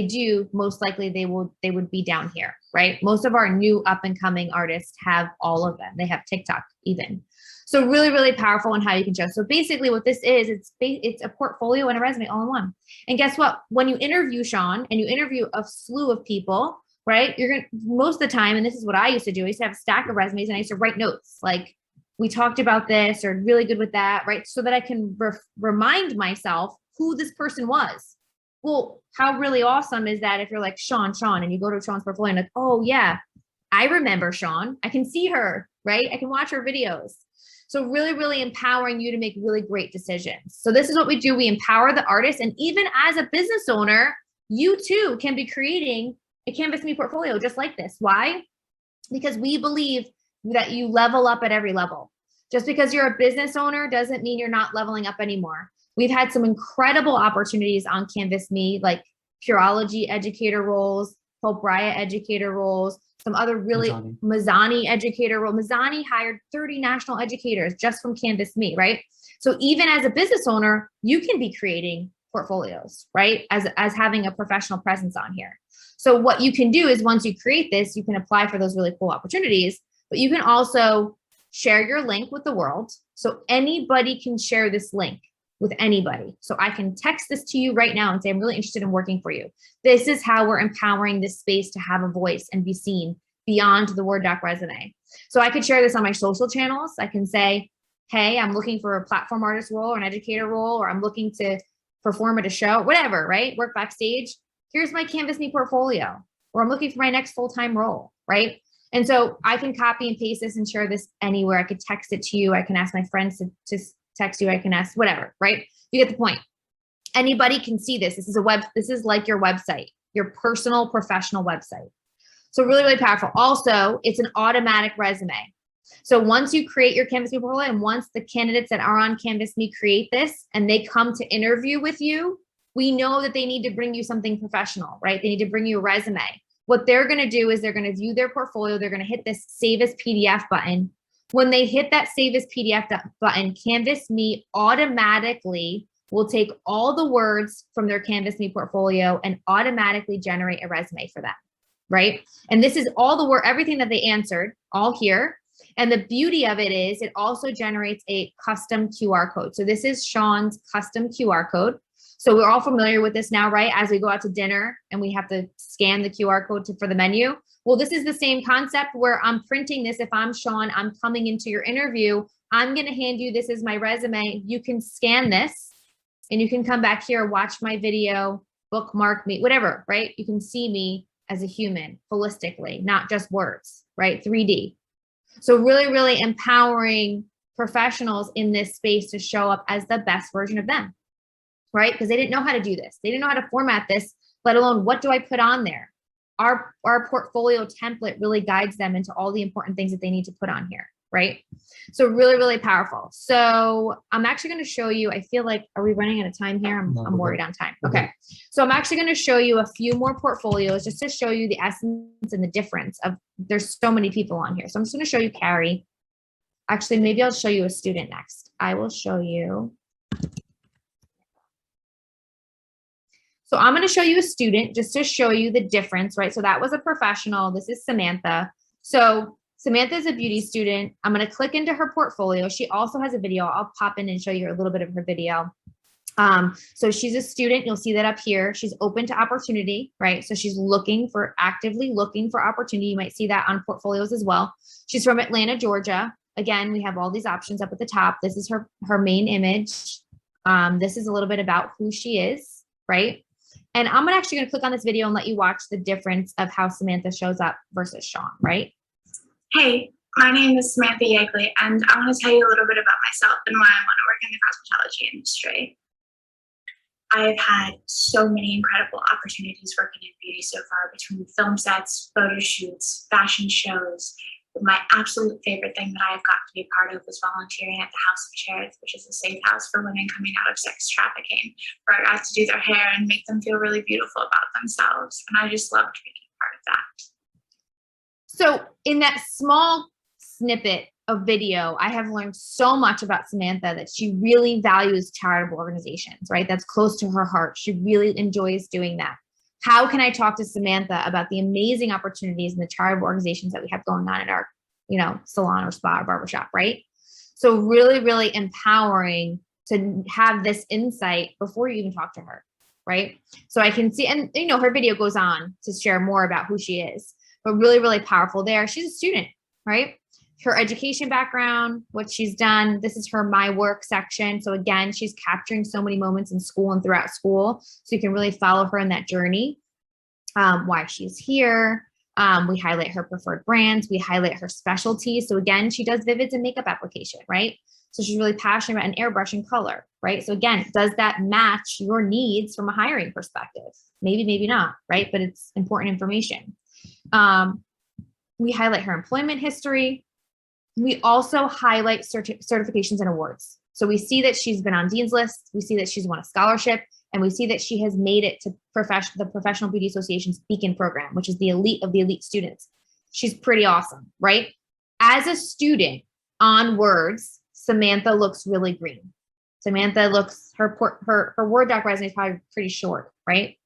A: do, most likely they would be down here, right? Most of our new up and coming artists have all of them. They have TikTok even. So really, really powerful on how you can show. So basically what this is, it's a portfolio and a resume all in one. And guess what? When you interview Sean and you interview a slew of people, right? You're going to, most of the time, and this is what I used to do, I used to have a stack of resumes and I used to write notes like, we talked about this or really good with that, right? So that I can remind myself who this person was. Well, how really awesome is that if you're like, Sean, and you go to Sean's portfolio and like, oh yeah, I remember Sean. I can see her, right? I can watch her videos. So really, really empowering you to make really great decisions. So this is what we do. We empower the artist. And even as a business owner, you too can be creating a Canvas Me portfolio just like this. Why? Because we believe that you level up at every level. Just because you're a business owner doesn't mean you're not leveling up anymore. We've had some incredible opportunities on Canvas Me, like Purology educator roles, Fulbright educator roles, some other really Mazzani educator role. Mazzani hired 30 national educators just from Canvas Me, right? So even as a business owner, you can be creating portfolios, right? As having a professional presence on here. So what you can do is once you create this, you can apply for those really cool opportunities, but you can also share your link with the world. So anybody can share this link with anybody. So I can text this to you right now and say, I'm really interested in working for you. This is how we're empowering this space to have a voice and be seen beyond the Word doc resume. So I could share this on my social channels. I can say, hey, I'm looking for a platform artist role or an educator role, or I'm looking to perform at a show, whatever, right? Work backstage. Here's my Canvas Me portfolio, or I'm looking for my next full-time role, right? And so I can copy and paste this and share this anywhere. I could text it to you. I can ask my friends to text you. I can ask whatever, right? You get the point. Anybody can see this. This is like your website, your personal professional website. So really, really powerful. Also, it's an automatic resume. So once you create your Canvas Me portfolio and once the candidates that are on Canvas Me create this and they come to interview with you, we know that they need to bring you something professional, right? They need to bring you a resume. What they're going to do is they're going to view their portfolio. They're going to hit this Save as PDF button. When they hit that Save as PDF button, Canvas Me automatically will take all the words from their Canvas Me portfolio and automatically generate a resume for them, right? And this is all the work, everything that they answered, all here. And the beauty of it is it also generates a custom QR code. So this is Sean's custom QR code. So we're all familiar with this now, right? As we go out to dinner and we have to scan the QR code for the menu. Well, this is the same concept where I'm printing this. If I'm Sean, I'm coming into your interview. I'm going to hand you, this is my resume. You can scan this and you can come back here, watch my video, bookmark me, whatever, right? You can see me as a human holistically, not just words, right? 3D. So really, really empowering professionals in this space to show up as the best version of them, right? Because they didn't know how to do this. They didn't know how to format this, let alone what do I put on there? Our portfolio template really guides them into all the important things that they need to put on here, right? So really, really powerful. So I'm actually going to show you, I feel like, are we running out of time here? I'm worried on time. Okay. So I'm actually going to show you a few more portfolios just to show you the essence and the difference of, there's so many people on here. So I'm just going to show you Carrie. Actually, maybe I'll show you a student next. I will show you. So I'm going to show you a student just to show you the difference, right? So that was a professional. This is Samantha. So Samantha is a beauty student. I'm going to click into her portfolio. She also has a video. I'll pop in and show you a little bit of her video. So she's a student. You'll see that up here. She's open to opportunity, right? So she's actively looking for opportunity. You might see that on portfolios as well. She's from Atlanta, Georgia. Again, we have all these options up at the top. This is her main image. This is a little bit about who she is, right? And I'm actually going to click on this video and let you watch the difference of how Samantha shows up versus Sean, right?
E: Hey, my name is Samantha Yegley, and I want to tell you a little bit about myself and why I want to work in the cosmetology industry. I've had so many incredible opportunities working in beauty so far, between film sets, photo shoots, fashion shows. My absolute favorite thing that I've got to be a part of was volunteering at the House of Charity, which is a safe house for women coming out of sex trafficking, where I got to do their hair and make them feel really beautiful about themselves. And I just loved being part of that.
A: So in that small snippet of video, I have learned so much about Samantha that she really values charitable organizations, right? That's close to her heart. She really enjoys doing that. How can I talk to Samantha about the amazing opportunities and the charitable organizations that we have going on in our, salon or spa or barbershop, right? So really, really empowering to have this insight before you even talk to her, right? So I can see, and her video goes on to share more about who she is, but really, really powerful there. She's a student, right? Her education background, what she's done. This is her My Work section. So again, she's capturing so many moments in school and throughout school. So you can really follow her in that journey, why she's here. We highlight her preferred brands. We highlight her specialties. So again, she does vivids and makeup application, right? So she's really passionate about an airbrush and color, right? So again, does that match your needs from a hiring perspective? Maybe, maybe not, right? But it's important information. We highlight her employment history. We also highlight certifications and awards. So we see that she's been on Dean's List. We see that she's won a scholarship, and we see that she has made it to the Professional Beauty Association's Beacon program, which is the elite of the elite students. She's pretty awesome, right? As a student on words, Samantha looks really green. Samantha looks, her Word doc resume is probably pretty short, right?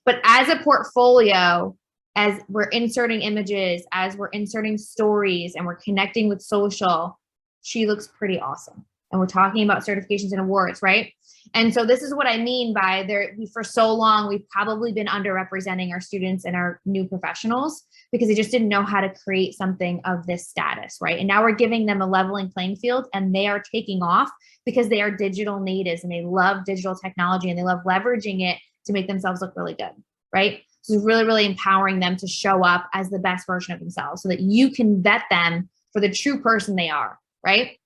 A: But as a portfolio, as we're inserting images, as we're inserting stories, and we're connecting with social, she looks pretty awesome. And we're talking about certifications and awards, right? And so this is what I mean by for so long, we've probably been underrepresenting our students and our new professionals because they just didn't know how to create something of this status, right? And now we're giving them a leveling playing field, and they are taking off because they are digital natives and they love digital technology and they love leveraging it to make themselves look really good, right? So really, really empowering them to show up as the best version of themselves so that you can vet them for the true person they are, right?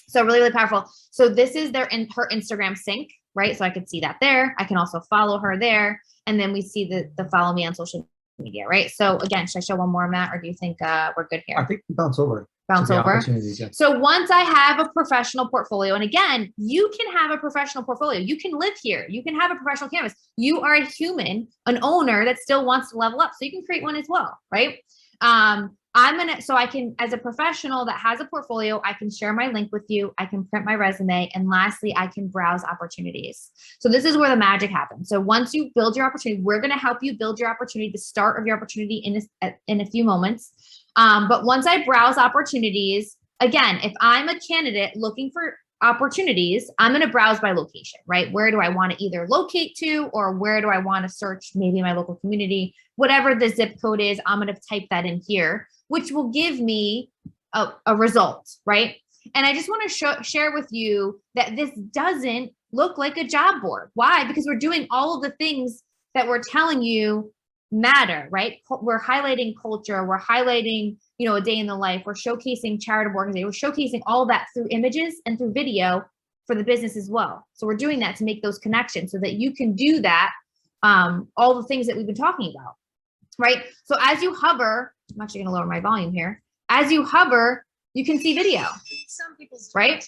A: So really, really powerful. So this is her Instagram sync, right? So I could see that there. I can also follow her there. And then we see the follow me on social media, right? So again, should I show one more, Matt, or do you think we're good here?
B: I think we bounce over.
A: Bounce over.
B: Yeah.
A: So once I have a professional portfolio, and again, you can have a professional portfolio. You can live here. You can have a professional canvas. You are a human, an owner that still wants to level up. So you can create one as well, right? So I can, as a professional that has a portfolio, I can share my link with you. I can print my resume. And lastly, I can browse opportunities. So this is where the magic happens. So once you build your opportunity, we're going to help you build your opportunity, the start of your opportunity in a few moments. But once I browse opportunities, again, if I'm a candidate looking for opportunities, I'm going to browse by location, right? Where do I want to either locate to, or where do I want to search maybe my local community, whatever the zip code is, I'm going to type that in here, which will give me a result, right? And I just want to share with you that this doesn't look like a job board. Why? Because we're doing all of the things that we're telling you matter, right? We're highlighting culture. We're highlighting, a day in the life. We're showcasing charitable organization. We're showcasing all that through images and through video for the business as well. So we're doing that to make those connections so that you can do that, all the things that we've been talking about, right? So as you hover, I'm actually going to lower my volume here. As you hover, you can see video.
D: Some people's
A: right?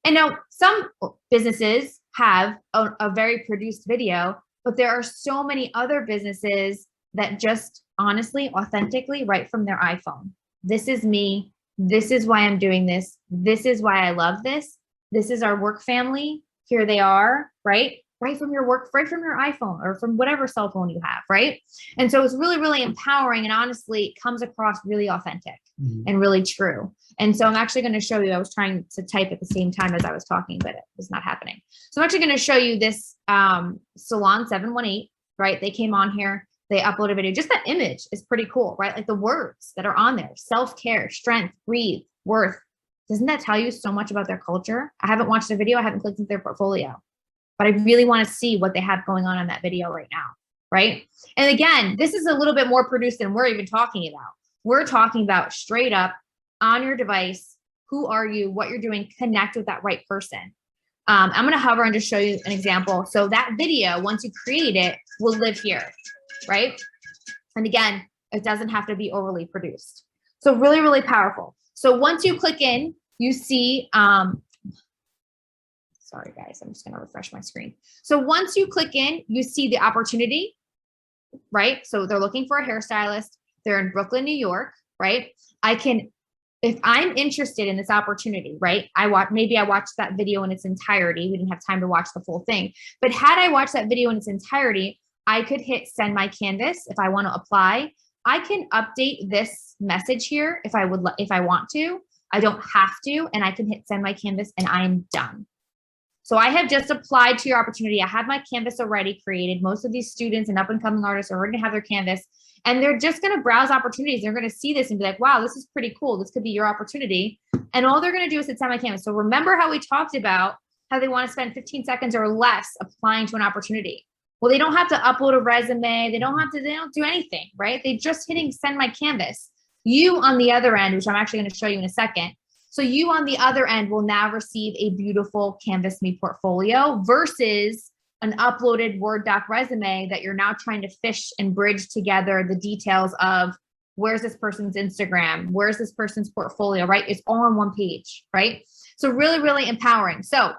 A: And now some businesses have a very produced video, but there are so many other businesses that just honestly, authentically write from their iPhone. This is me. This is why I'm doing this. This is why I love this. This is our work family. Here they are, right? Right from your work, right from your iPhone or from whatever cell phone you have, right? And so it's really, really empowering. And honestly, it comes across really authentic and really true. And so I'm actually going to show you, I was trying to type at the same time as I was talking, but it was not happening. So I'm actually going to show you this Salon 718, right? They came on here. They upload a video. Just that image is pretty cool, right? Like the words that are on there, self-care, strength, breathe, worth. Doesn't that tell you so much about their culture? I haven't watched the video. I haven't clicked into their portfolio, but I really want to see what they have going on that video right now, right? And again, this is a little bit more produced than we're even talking about. We're talking about straight up on your device. Who are you? What you're doing? Connect with that right person. I'm going to hover and just show you an example. So that video, once you create it, will live here, right? And again, it doesn't have to be overly produced. So really, really powerful. So once you click in, you see, sorry guys, I'm just going to refresh my screen. So once you click in, you see the opportunity, right? So they're looking for a hairstylist. They're in Brooklyn, New York, right? If I'm interested in this opportunity, right? Maybe I watched that video in its entirety. We didn't have time to watch the full thing, but had I watched that video in its entirety, I could hit send my canvas if I want to apply. I can update this message here if I want to. I don't have to, and I can hit send my canvas and I'm done. So I have just applied to your opportunity. I have my canvas already created. Most of these students and up and coming artists are already going to have their canvas, and they're just going to browse opportunities. They're going to see this and be like, wow, this is pretty cool. This could be your opportunity. And all they're going to do is hit send my canvas. So remember how we talked about how they want to spend 15 seconds or less applying to an opportunity. Well, they don't have to upload a resume. They don't do anything, right? They just hitting send my canvas. You on the other end, which I'm actually going to show you in a second. So you on the other end will now receive a beautiful Canvas Me portfolio versus an uploaded Word doc resume that you're now trying to fish and bridge together the details of where's this person's Instagram, where's this person's portfolio, right? It's all on one page, right? So really, really empowering. So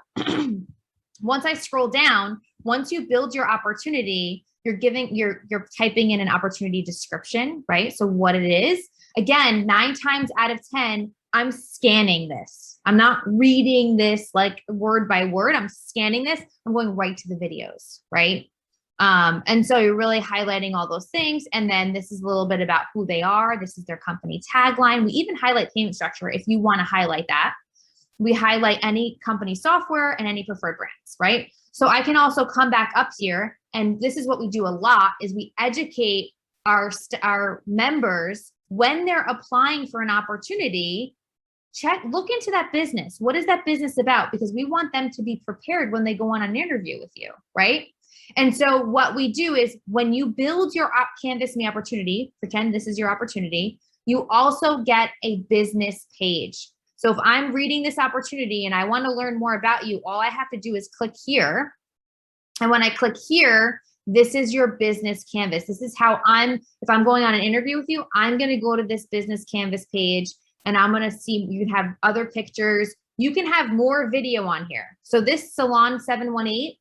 A: once I scroll down, once you build your opportunity, you're typing in an opportunity description, right? So what it is. Again, 9 times out of 10, I'm scanning this. I'm not reading this like word by word. I'm scanning this. I'm going right to the videos, right? And so you're really highlighting all those things. And then this is a little bit about who they are. This is their company tagline. We even highlight payment structure if you want to highlight that. We highlight any company software and any preferred brands, right? So I can also come back up here, and this is what we do a lot, is we educate our members when they're applying for an opportunity. Look into that business. What is that business about? Because we want them to be prepared when they go on an interview with you, right? And so what we do is when you build your Canvas Me opportunity, pretend this is your opportunity, you also get a business page. So if I'm reading this opportunity and I want to learn more about you, all I have to do is click here. And when I click here, this is your business canvas. This is how if I'm going on an interview with you, I'm going to go to this business canvas page and I'm going to see, you can have other pictures. You can have more video on here. So this Salon 718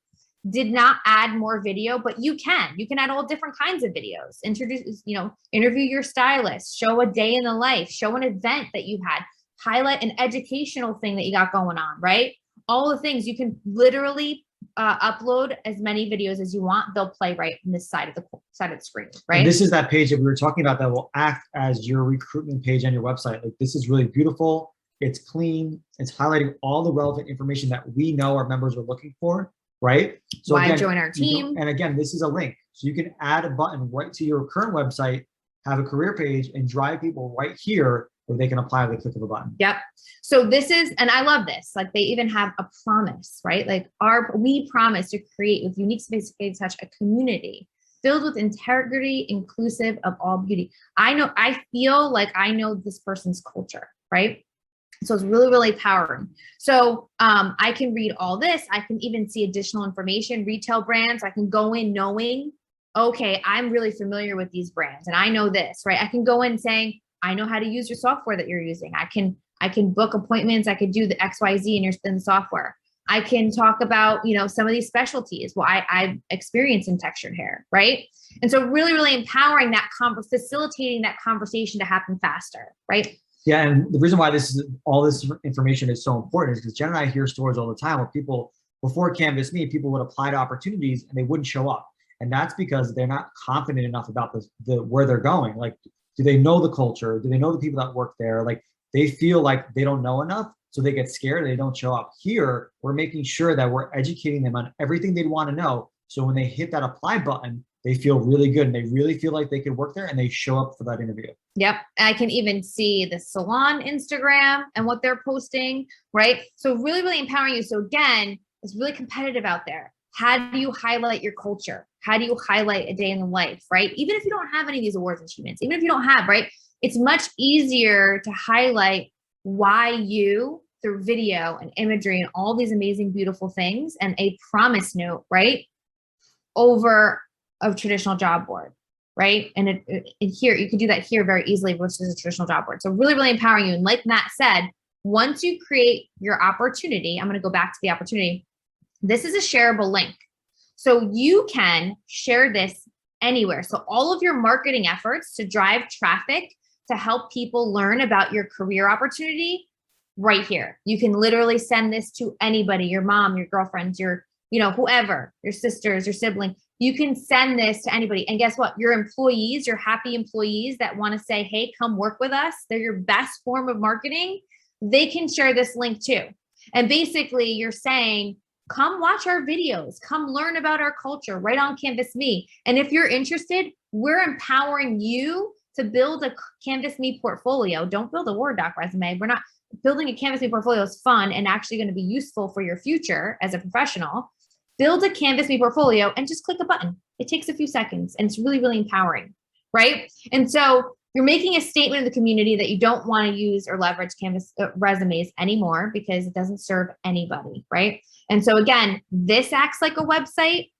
A: did not add more video, but you can add all different kinds of videos. Interview your stylist, show a day in the life, show an event that you had, highlight an educational thing that you got going on, right? All the things you can literally upload as many videos as you want. They'll play right in this side of the screen, right?
B: And this is that page that we were talking about that will act as your recruitment page on your website. Like, this is really beautiful. It's clean. It's highlighting all the relevant information that we know our members are looking for, right? So
A: Why
B: again,
A: join our team?
B: and again, this is a link. So you can add a button right to your current website, have a career page, and drive people right here where they can apply with the click of a button.
A: Yep. So this is, and I love this, like they even have a promise, right? Like we promise to create with unique sophisticated touch, a community filled with integrity, inclusive of all beauty. I feel like I know this person's culture, right? So it's really, really empowering. So I can read all this. I can even see additional information, retail brands. I can go in knowing, okay, I'm really familiar with these brands and I know this, right? I can go in saying, I know how to use your software that you're using. I can book appointments. I could do the XYZ in the software. I can talk about, some of these specialties. Well, I've experienced in textured hair, right? And so really, really empowering that facilitating that conversation to happen faster, right?
B: Yeah, and the reason why all this information is so important is because Jen and I hear stories all the time where people, before Canvas Me, people would apply to opportunities and they wouldn't show up. And that's because they're not confident enough about where they're going. Like, do they know the culture? Do they know the people that work there? Like, they feel like they don't know enough, so they get scared and they don't show up. Here, we're making sure that we're educating them on everything they'd want to know. So when they hit that apply button, they feel really good and they really feel like they could work there and they show up for that interview.
A: Yep. I can even see the Salon Instagram and what they're posting, right? So really, really empowering you. So again, it's really competitive out there. How do you highlight your culture? How do you highlight a day in the life, right? Even if you don't have any of these awards and achievements, even if you don't have, right? It's much easier to highlight why you, through video and imagery and all these amazing, beautiful things and a promise note, right? Over a traditional job board, right? And here, you can do that here very easily versus a traditional job board. So really, really empowering you. And like Matt said, once you create your opportunity, I'm going to go back to the opportunity. This is a shareable link. So you can share this anywhere. So all of your marketing efforts to drive traffic, to help people learn about your career opportunity, right here. You can literally send this to anybody, your mom, your girlfriends, your, whoever, your sisters, your sibling. You can send this to anybody. And guess what? Your employees, your happy employees that want to say, hey, come work with us. They're your best form of marketing. They can share this link too. And basically you're saying, come watch our videos, come learn about our culture right on Canvas Me. And if you're interested, we're empowering you to build a Canvas Me portfolio. Don't build a Word doc resume. We're not building a Canvas Me portfolio is fun and actually going to be useful for your future as a professional. Build a Canvas Me portfolio and just click a button. It takes a few seconds and it's really, really empowering, right? And so you're making a statement in the community that you don't want to use or leverage Canvas resumes anymore because it doesn't serve anybody, right? And so again, this acts like a website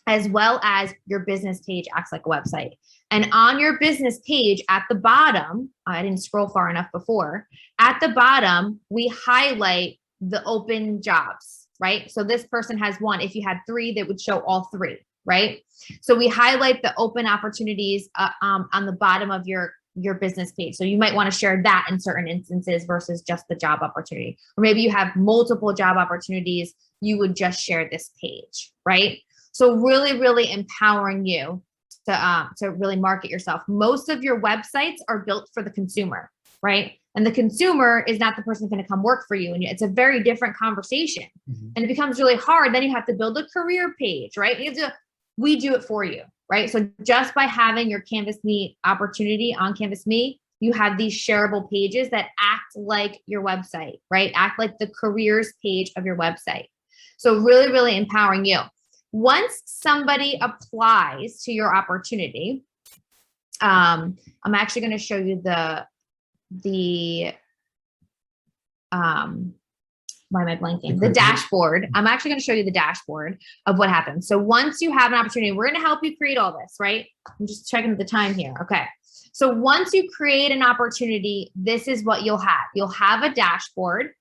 A: as well as your business page acts like a website. And on your business page at the bottom, I didn't scroll far enough before, at the bottom, we highlight the open jobs, right? So this person has one. If you had three, they would show all three, right? So we highlight the open opportunities on the bottom of your business page. So you might want to share that in certain instances versus just the job opportunity. Or maybe you have multiple job opportunities, you would just share this page, right? So really, really empowering you to really market yourself. Most of your websites are built for the consumer, right? And the consumer is not the person who's going to come work for you. And it's a very different conversation. Mm-hmm. And it becomes really hard. Then you have to build a career page, right? We do it for you, right? So just by having your Canvas Me opportunity on Canvas Me, you have these shareable pages that act like your website, right? Act like the careers page of your website. So really, really empowering you. Once somebody applies to your opportunity, I'm actually going to show you the why am I blanking? The dashboard. I'm actually going to show you the dashboard of what happens. So once you have an opportunity, we're going to help you create all this, right? I'm just checking the time here. Okay. So once you create an opportunity, this is what you'll have. You'll have a dashboard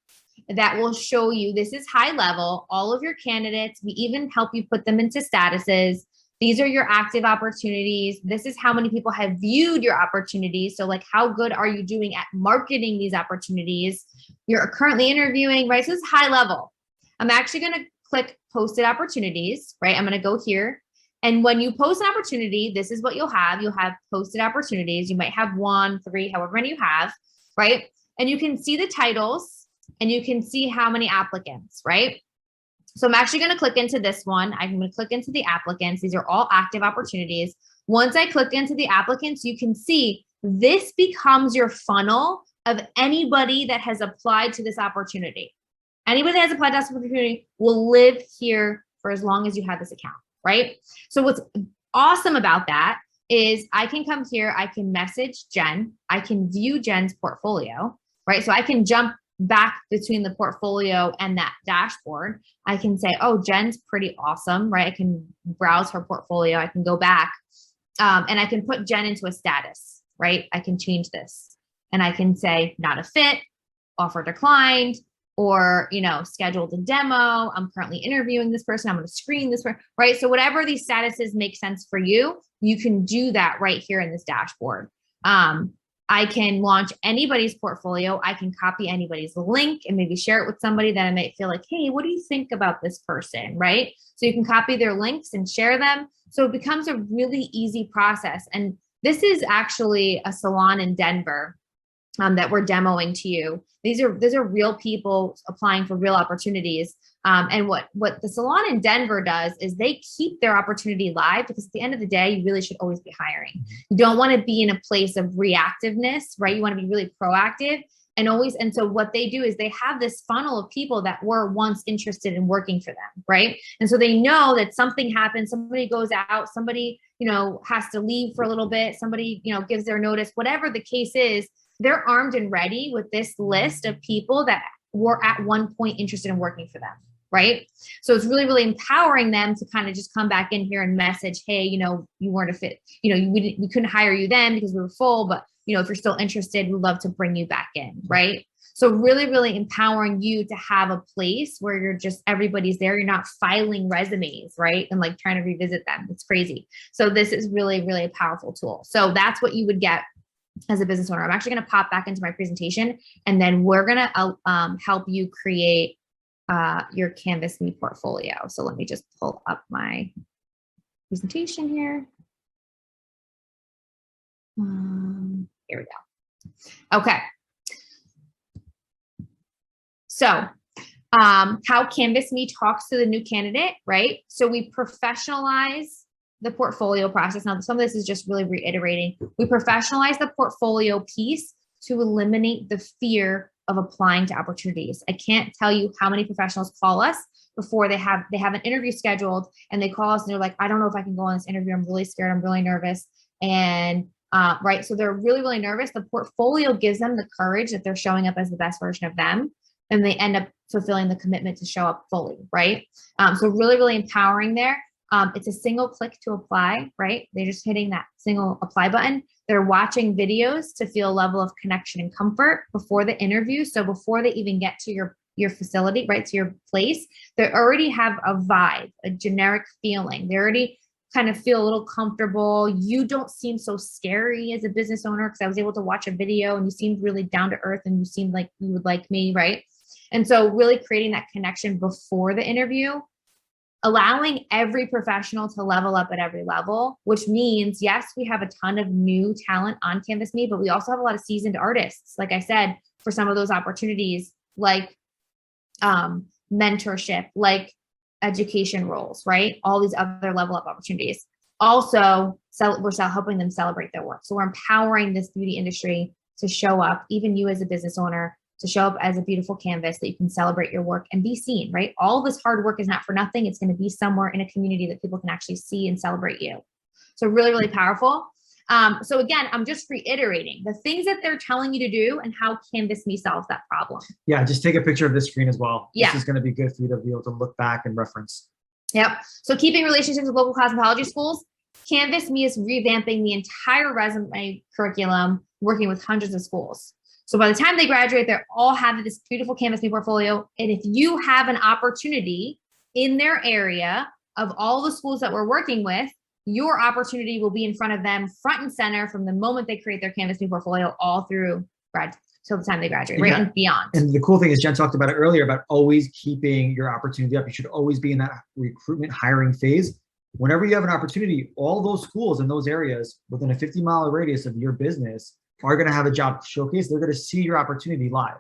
A: that will show you, this is high level, all of your candidates. We even help you put them into statuses. These are your active opportunities. This is how many people have viewed your opportunities. So like, how good are you doing at marketing these opportunities? You're currently interviewing, right? So this is high level. I'm actually going to click posted opportunities, right? I'm going to go here. And when you post an opportunity, this is what you'll have. You'll have posted opportunities. You might have 1, 3, however many you have, right? And you can see the titles and you can see how many applicants, right? So I'm actually going to click into this one. I'm going to click into the applicants. These are all active opportunities. Once I click into the applicants, you can see this becomes your funnel of anybody that has applied to this opportunity. Anybody that has applied to this opportunity will live here for as long as you have this account, right? So what's awesome about that is I can come here, I can message Jen, I can view Jen's portfolio, right? So I can jump back between the portfolio and that dashboard. I can say, oh, Jen's pretty awesome, right? I can browse her portfolio. I can go back and I can put Jen into a status, right? I can change this and I can say not a fit, offer declined, or, you know, scheduled a demo. I'm currently interviewing this person. I'm going to screen this person, right? So whatever these statuses make sense for you, you can do that right here in this dashboard. I can launch anybody's portfolio. I can copy anybody's link and maybe share it with somebody that I might feel like, hey, what do you think about this person, right? So you can copy their links and share them. So it becomes a really easy process. And this is actually a salon in Denver that we're demoing to you. These are real people applying for real opportunities. And what the salon in Denver does is they keep their opportunity live, because at the end of the day, you really should always be hiring. You don't want to be in a place of reactiveness, right? You want to be really proactive and always. And so what they do is they have this funnel of people that were once interested in working for them, right? And so they know that something happens, somebody goes out, somebody, you know, has to leave for a little bit, somebody, you know, gives their notice, whatever the case is, they're armed and ready with this list of people that were at one point interested in working for them, right? So it's really, really empowering them to kind of just come back in here and message, hey, you know, you weren't a fit, you know, we couldn't hire you then because we were full, but, you know, if you're still interested, we'd love to bring you back in, right? So really, really empowering you to have a place where you're just, everybody's there. You're not filing resumes, right? And like trying to revisit them. It's crazy. So this is really, really a powerful tool. So that's what you would get as a business owner. I'm actually going to pop back into my presentation, and then we're going to help you create your Canvas Me portfolio. So let me just pull up my presentation here. Here we go. Okay. So how Canvas Me talks to the new candidate, right? So we professionalize the portfolio process. Now, some of this is just really reiterating. We professionalize the portfolio piece to eliminate the fear of applying to opportunities. I can't tell you how many professionals call us before they have an interview scheduled, and they call us and they're like, I don't know if I can go on this interview. I'm really scared. I'm really nervous. And right. So they're really, really nervous. The portfolio gives them the courage that they're showing up as the best version of them, and they end up fulfilling the commitment to show up fully. Right. So really, really empowering there. It's a single click to apply, right? They're just hitting that single apply button. They're watching videos to feel a level of connection and comfort before the interview. So before they even get to your facility, right, to your place, they already have a vibe, a generic feeling. They already kind of feel a little comfortable. You don't seem so scary as a business owner, because I was able to watch a video and you seemed really down to earth and you seemed like you would like me, right? And so really creating that connection before the interview, allowing every professional to level up at every level, which means, yes, we have a ton of new talent on Canvas Me, but we also have a lot of seasoned artists, like I said, for some of those opportunities, like mentorship, like education roles, right? All these other level up opportunities. Also, we're helping them celebrate their work. So we're empowering this beauty industry to show up, even you as a business owner, to show up as a beautiful canvas that you can celebrate your work and be seen, right? All this hard work is not for nothing. It's going to be somewhere in a community that people can actually see and celebrate you. So really, really powerful. So again, I'm just reiterating the things that they're telling you to do and how Canvas Me solves that problem.
B: Yeah, just take a picture of this screen as well.
A: Yeah.
B: This is going to be good for you to be able to look back and reference.
A: Yep. So keeping relationships with local cosmetology schools, Canvas Me is revamping the entire resume curriculum, working with hundreds of schools. So by the time they graduate, they're all having this beautiful Canvas Me portfolio. And if you have an opportunity in their area of all the schools that we're working with, your opportunity will be in front of them, front and center, from the moment they create their Canvas Me portfolio all through grad. till the time they graduate, right?
B: Yeah.
A: And beyond.
B: And the cool thing is Jen talked about it earlier about always keeping your opportunity up. You should always be in that recruitment hiring phase. Whenever you have an opportunity, all those schools in those areas within a 50-mile radius of your business are going to have a job showcase. They're going to see your opportunity live.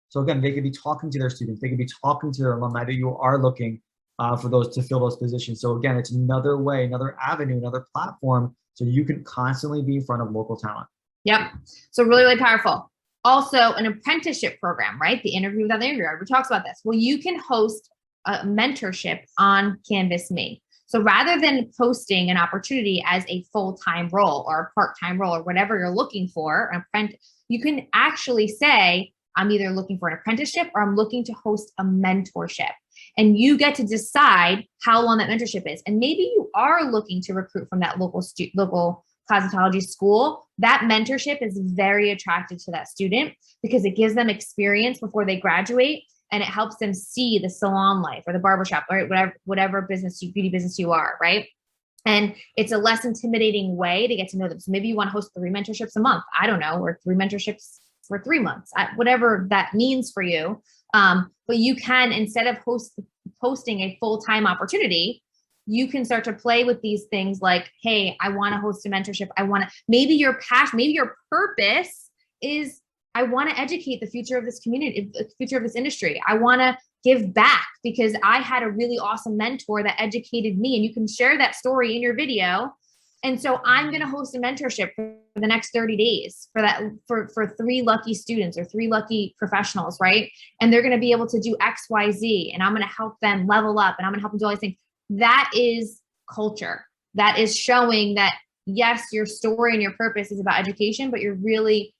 B: So again, they could be talking to their students. They could be talking to their alumni that you are looking for those to fill those positions. So again, it's another way, another avenue, another platform, so you can constantly be in front of local talent.
A: Yep. So really, really powerful. Also, an apprenticeship program, right? The interview without the interviewer. We talks about this. Well, you can host a mentorship on Canvas Me. So rather than posting an opportunity as a full-time role or a part-time role or whatever you're looking for, you can actually say, I'm either looking for an apprenticeship or I'm looking to host a mentorship. And you get to decide how long that mentorship is. And maybe you are looking to recruit from that local cosmetology school. That mentorship is very attractive to that student because it gives them experience before they graduate. And it helps them see the salon life or the barbershop, or whatever beauty business you are, right? And it's a less intimidating way to get to know them. So maybe you want to host 3 mentorships a month. I don't know, or 3 mentorships for 3 months, whatever that means for you. But you can, instead of posting a full-time opportunity, you can start to play with these things like, hey, I want to host a mentorship. Maybe your passion, maybe your purpose is, I want to educate the future of this community, the future of this industry. I want to give back because I had a really awesome mentor that educated me, and you can share that story in your video. And so I'm going to host a mentorship for the next 30 days for 3 lucky students or 3 lucky professionals, right? And they're going to be able to do X, Y, Z, and I'm going to help them level up, and I'm going to help them do all these things. That is culture. That is showing that, yes, your story and your purpose is about education, but you're really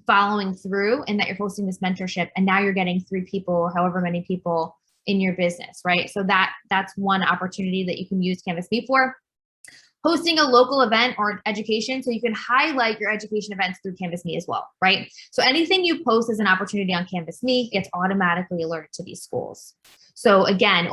A: following through, and that you're hosting this mentorship, and now you're getting 3 people or however many people in your business, right? So that's one opportunity that you can use Canvas Me for. Hosting a local event or education, so you can highlight your education events through Canvas Me as well, right? So anything you post as an opportunity on Canvas Me gets automatically alerted to these schools. So again,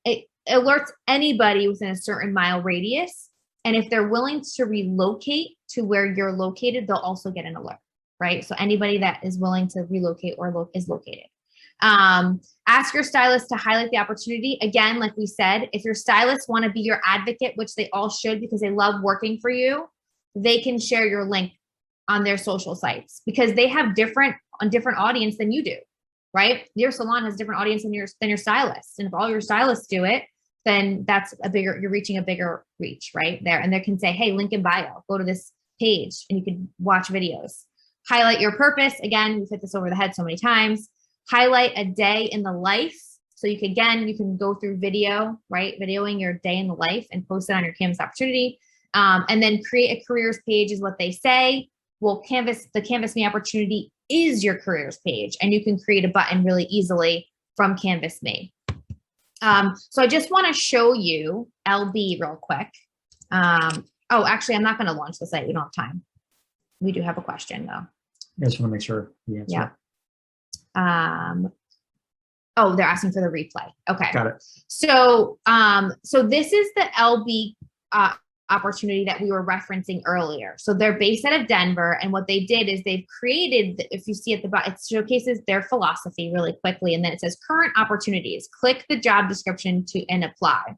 A: it alerts anybody within a certain mile radius. And if they're willing to relocate to where you're located, they'll also get an alert, right? So anybody that is willing to relocate or is located. Ask your stylist to highlight the opportunity. Again, like we said, if your stylists want to be your advocate, which they all should because they love working for you, they can share your link on their social sites because they have different audience than you do, right? Your salon has a different audience than your stylist. And if all your stylists do it, then you're reaching a bigger reach right there. And they can say, hey, link in bio, go to this page and you can watch videos. Highlight your purpose. Again, we've hit this over the head so many times. Highlight a day in the life. So you can go through video, right? Videoing your day in the life and post it on your Canvas opportunity. And then create a careers page is what they say. Well, the Canvas Me opportunity is your careers page, and you can create a button really easily from Canvas Me. So I just want to show you LB real quick. Oh, actually, I'm not going to launch the site. We don't have time. We do have a question though.
B: I just want to make sure the answer.
A: Yeah. Oh, they're asking for the replay. Okay.
B: Got it.
A: So, so this is the LB opportunity that we were referencing earlier. So they're based out of Denver, and what they did is they've created, if you see at the bottom, it showcases their philosophy really quickly, and then it says current opportunities. Click the job description and apply.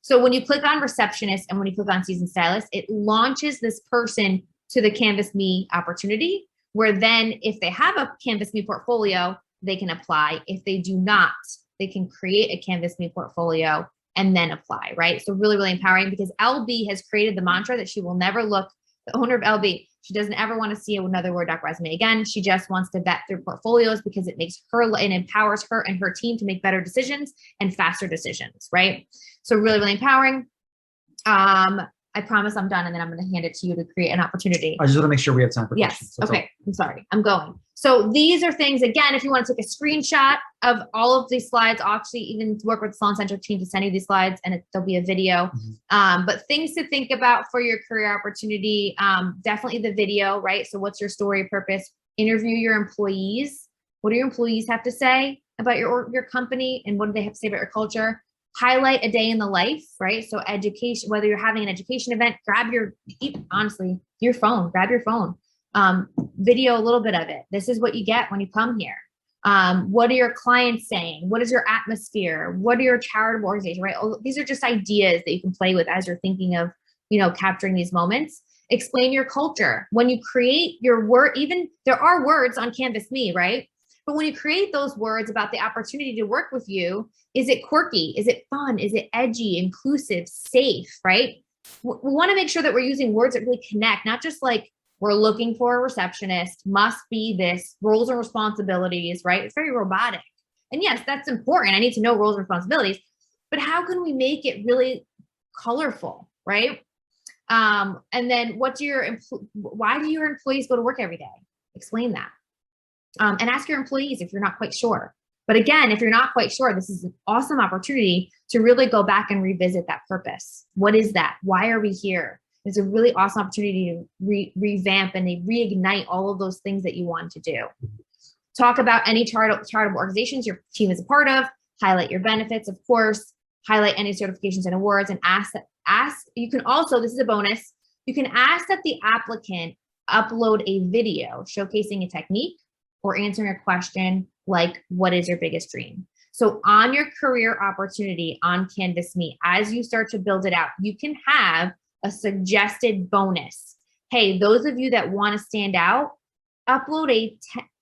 A: So when you click on receptionist and when you click on seasoned stylist, it launches this person to the Canvas Me opportunity, where then if they have a Canvas Me portfolio, they can apply. If they do not, they can create a Canvas Me portfolio and then apply, right? So really, really empowering, because LB has created the mantra that she will never look, the owner of LB, she doesn't ever want to see another Word doc resume again. She just wants to vet through portfolios because it makes her and empowers her and her team to make better decisions and faster decisions, right? So really, really empowering. I promise I'm done, and then I'm going to hand it to you to create an opportunity.
B: I just want to make sure we have time for questions.
A: Yes. Okay. I'm sorry. I'm going. So these are things, again, if you want to take a screenshot of all of these slides, I'll actually even work with the SalonCentric team to send you these slides, and there'll be a video. But things to think about for your career opportunity, definitely the video, right? So what's your story, purpose? Interview your employees. What do your employees have to say about your company, and what do they have to say about your culture? Highlight a day in the life, right? So education, whether you're having an education event, honestly, your phone, grab your phone. Video a little bit of it. This is what you get when you come here. What are your clients saying? What is your atmosphere? What are your charitable organizations, right? These are just ideas that you can play with as you're thinking of, capturing these moments. Explain your culture. When you create your word, even there are words on Canvas Me, right? But when you create those words about the opportunity to work with you, is it quirky? Is it fun? Is it edgy, inclusive, safe, right? We want to make sure that we're using words that really connect, not just like we're looking for a receptionist, must be this, roles and responsibilities, right? It's very robotic. And yes, that's important. I need to know roles and responsibilities, but how can we make it really colorful, right? And then why do your employees go to work every day? Explain that. And ask your employees if you're not quite sure. But again, if you're not quite sure, this is an awesome opportunity to really go back and revisit that purpose. What is that? Why are we here? It's a really awesome opportunity to revamp and reignite all of those things that you want to do. Talk about any charitable organizations your team is a part of, highlight your benefits, of course, highlight any certifications and awards, and you can also, this is a bonus, you can ask that the applicant upload a video showcasing a technique or answering a question like, what is your biggest dream? So on your career opportunity on Canvas Me, as you start to build it out, you can have a suggested bonus. Hey, those of you that want to stand out, upload a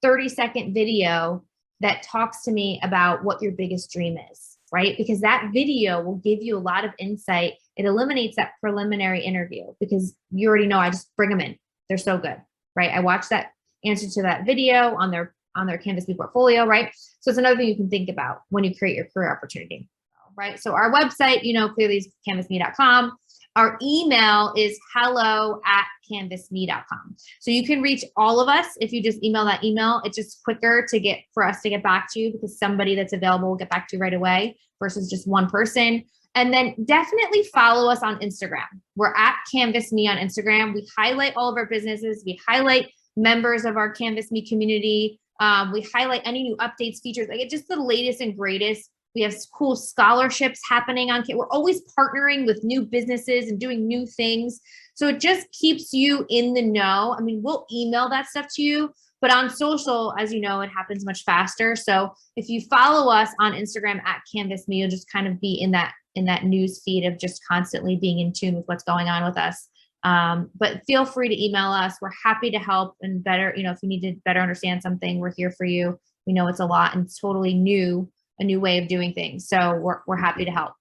A: 30-second video that talks to me about what your biggest dream is, right? Because that video will give you a lot of insight. It eliminates that preliminary interview because you already know I just bring them in. They're so good, right? I watched that answer to that video on their Canvas Me portfolio, right? So it's another thing you can think about when you create your career opportunity, right? So our website, clearly is canvasme.com. Our email is hello@canvasme.com. So you can reach all of us if you just email that email. It's just quicker for us to get back to you because somebody that's available will get back to you right away versus just one person. And then definitely follow us on Instagram. We're at Canvas Me on Instagram. We highlight all of our businesses. We highlight members of our Canvas Me community. We highlight any new updates, features, like it's just the latest and greatest. We have cool scholarships happening on. We're always partnering with new businesses and doing new things. So it just keeps you in the know. I mean, we'll email that stuff to you, but on social, as you know, it happens much faster. So if you follow us on Instagram at Canvas Me, you'll just kind of be in that news feed of just constantly being in tune with what's going on with us. But feel free to email us. We're happy to help and better, if you need to better understand something, we're here for you. We know it's a lot and it's totally new, a new way of doing things. So we're happy to help.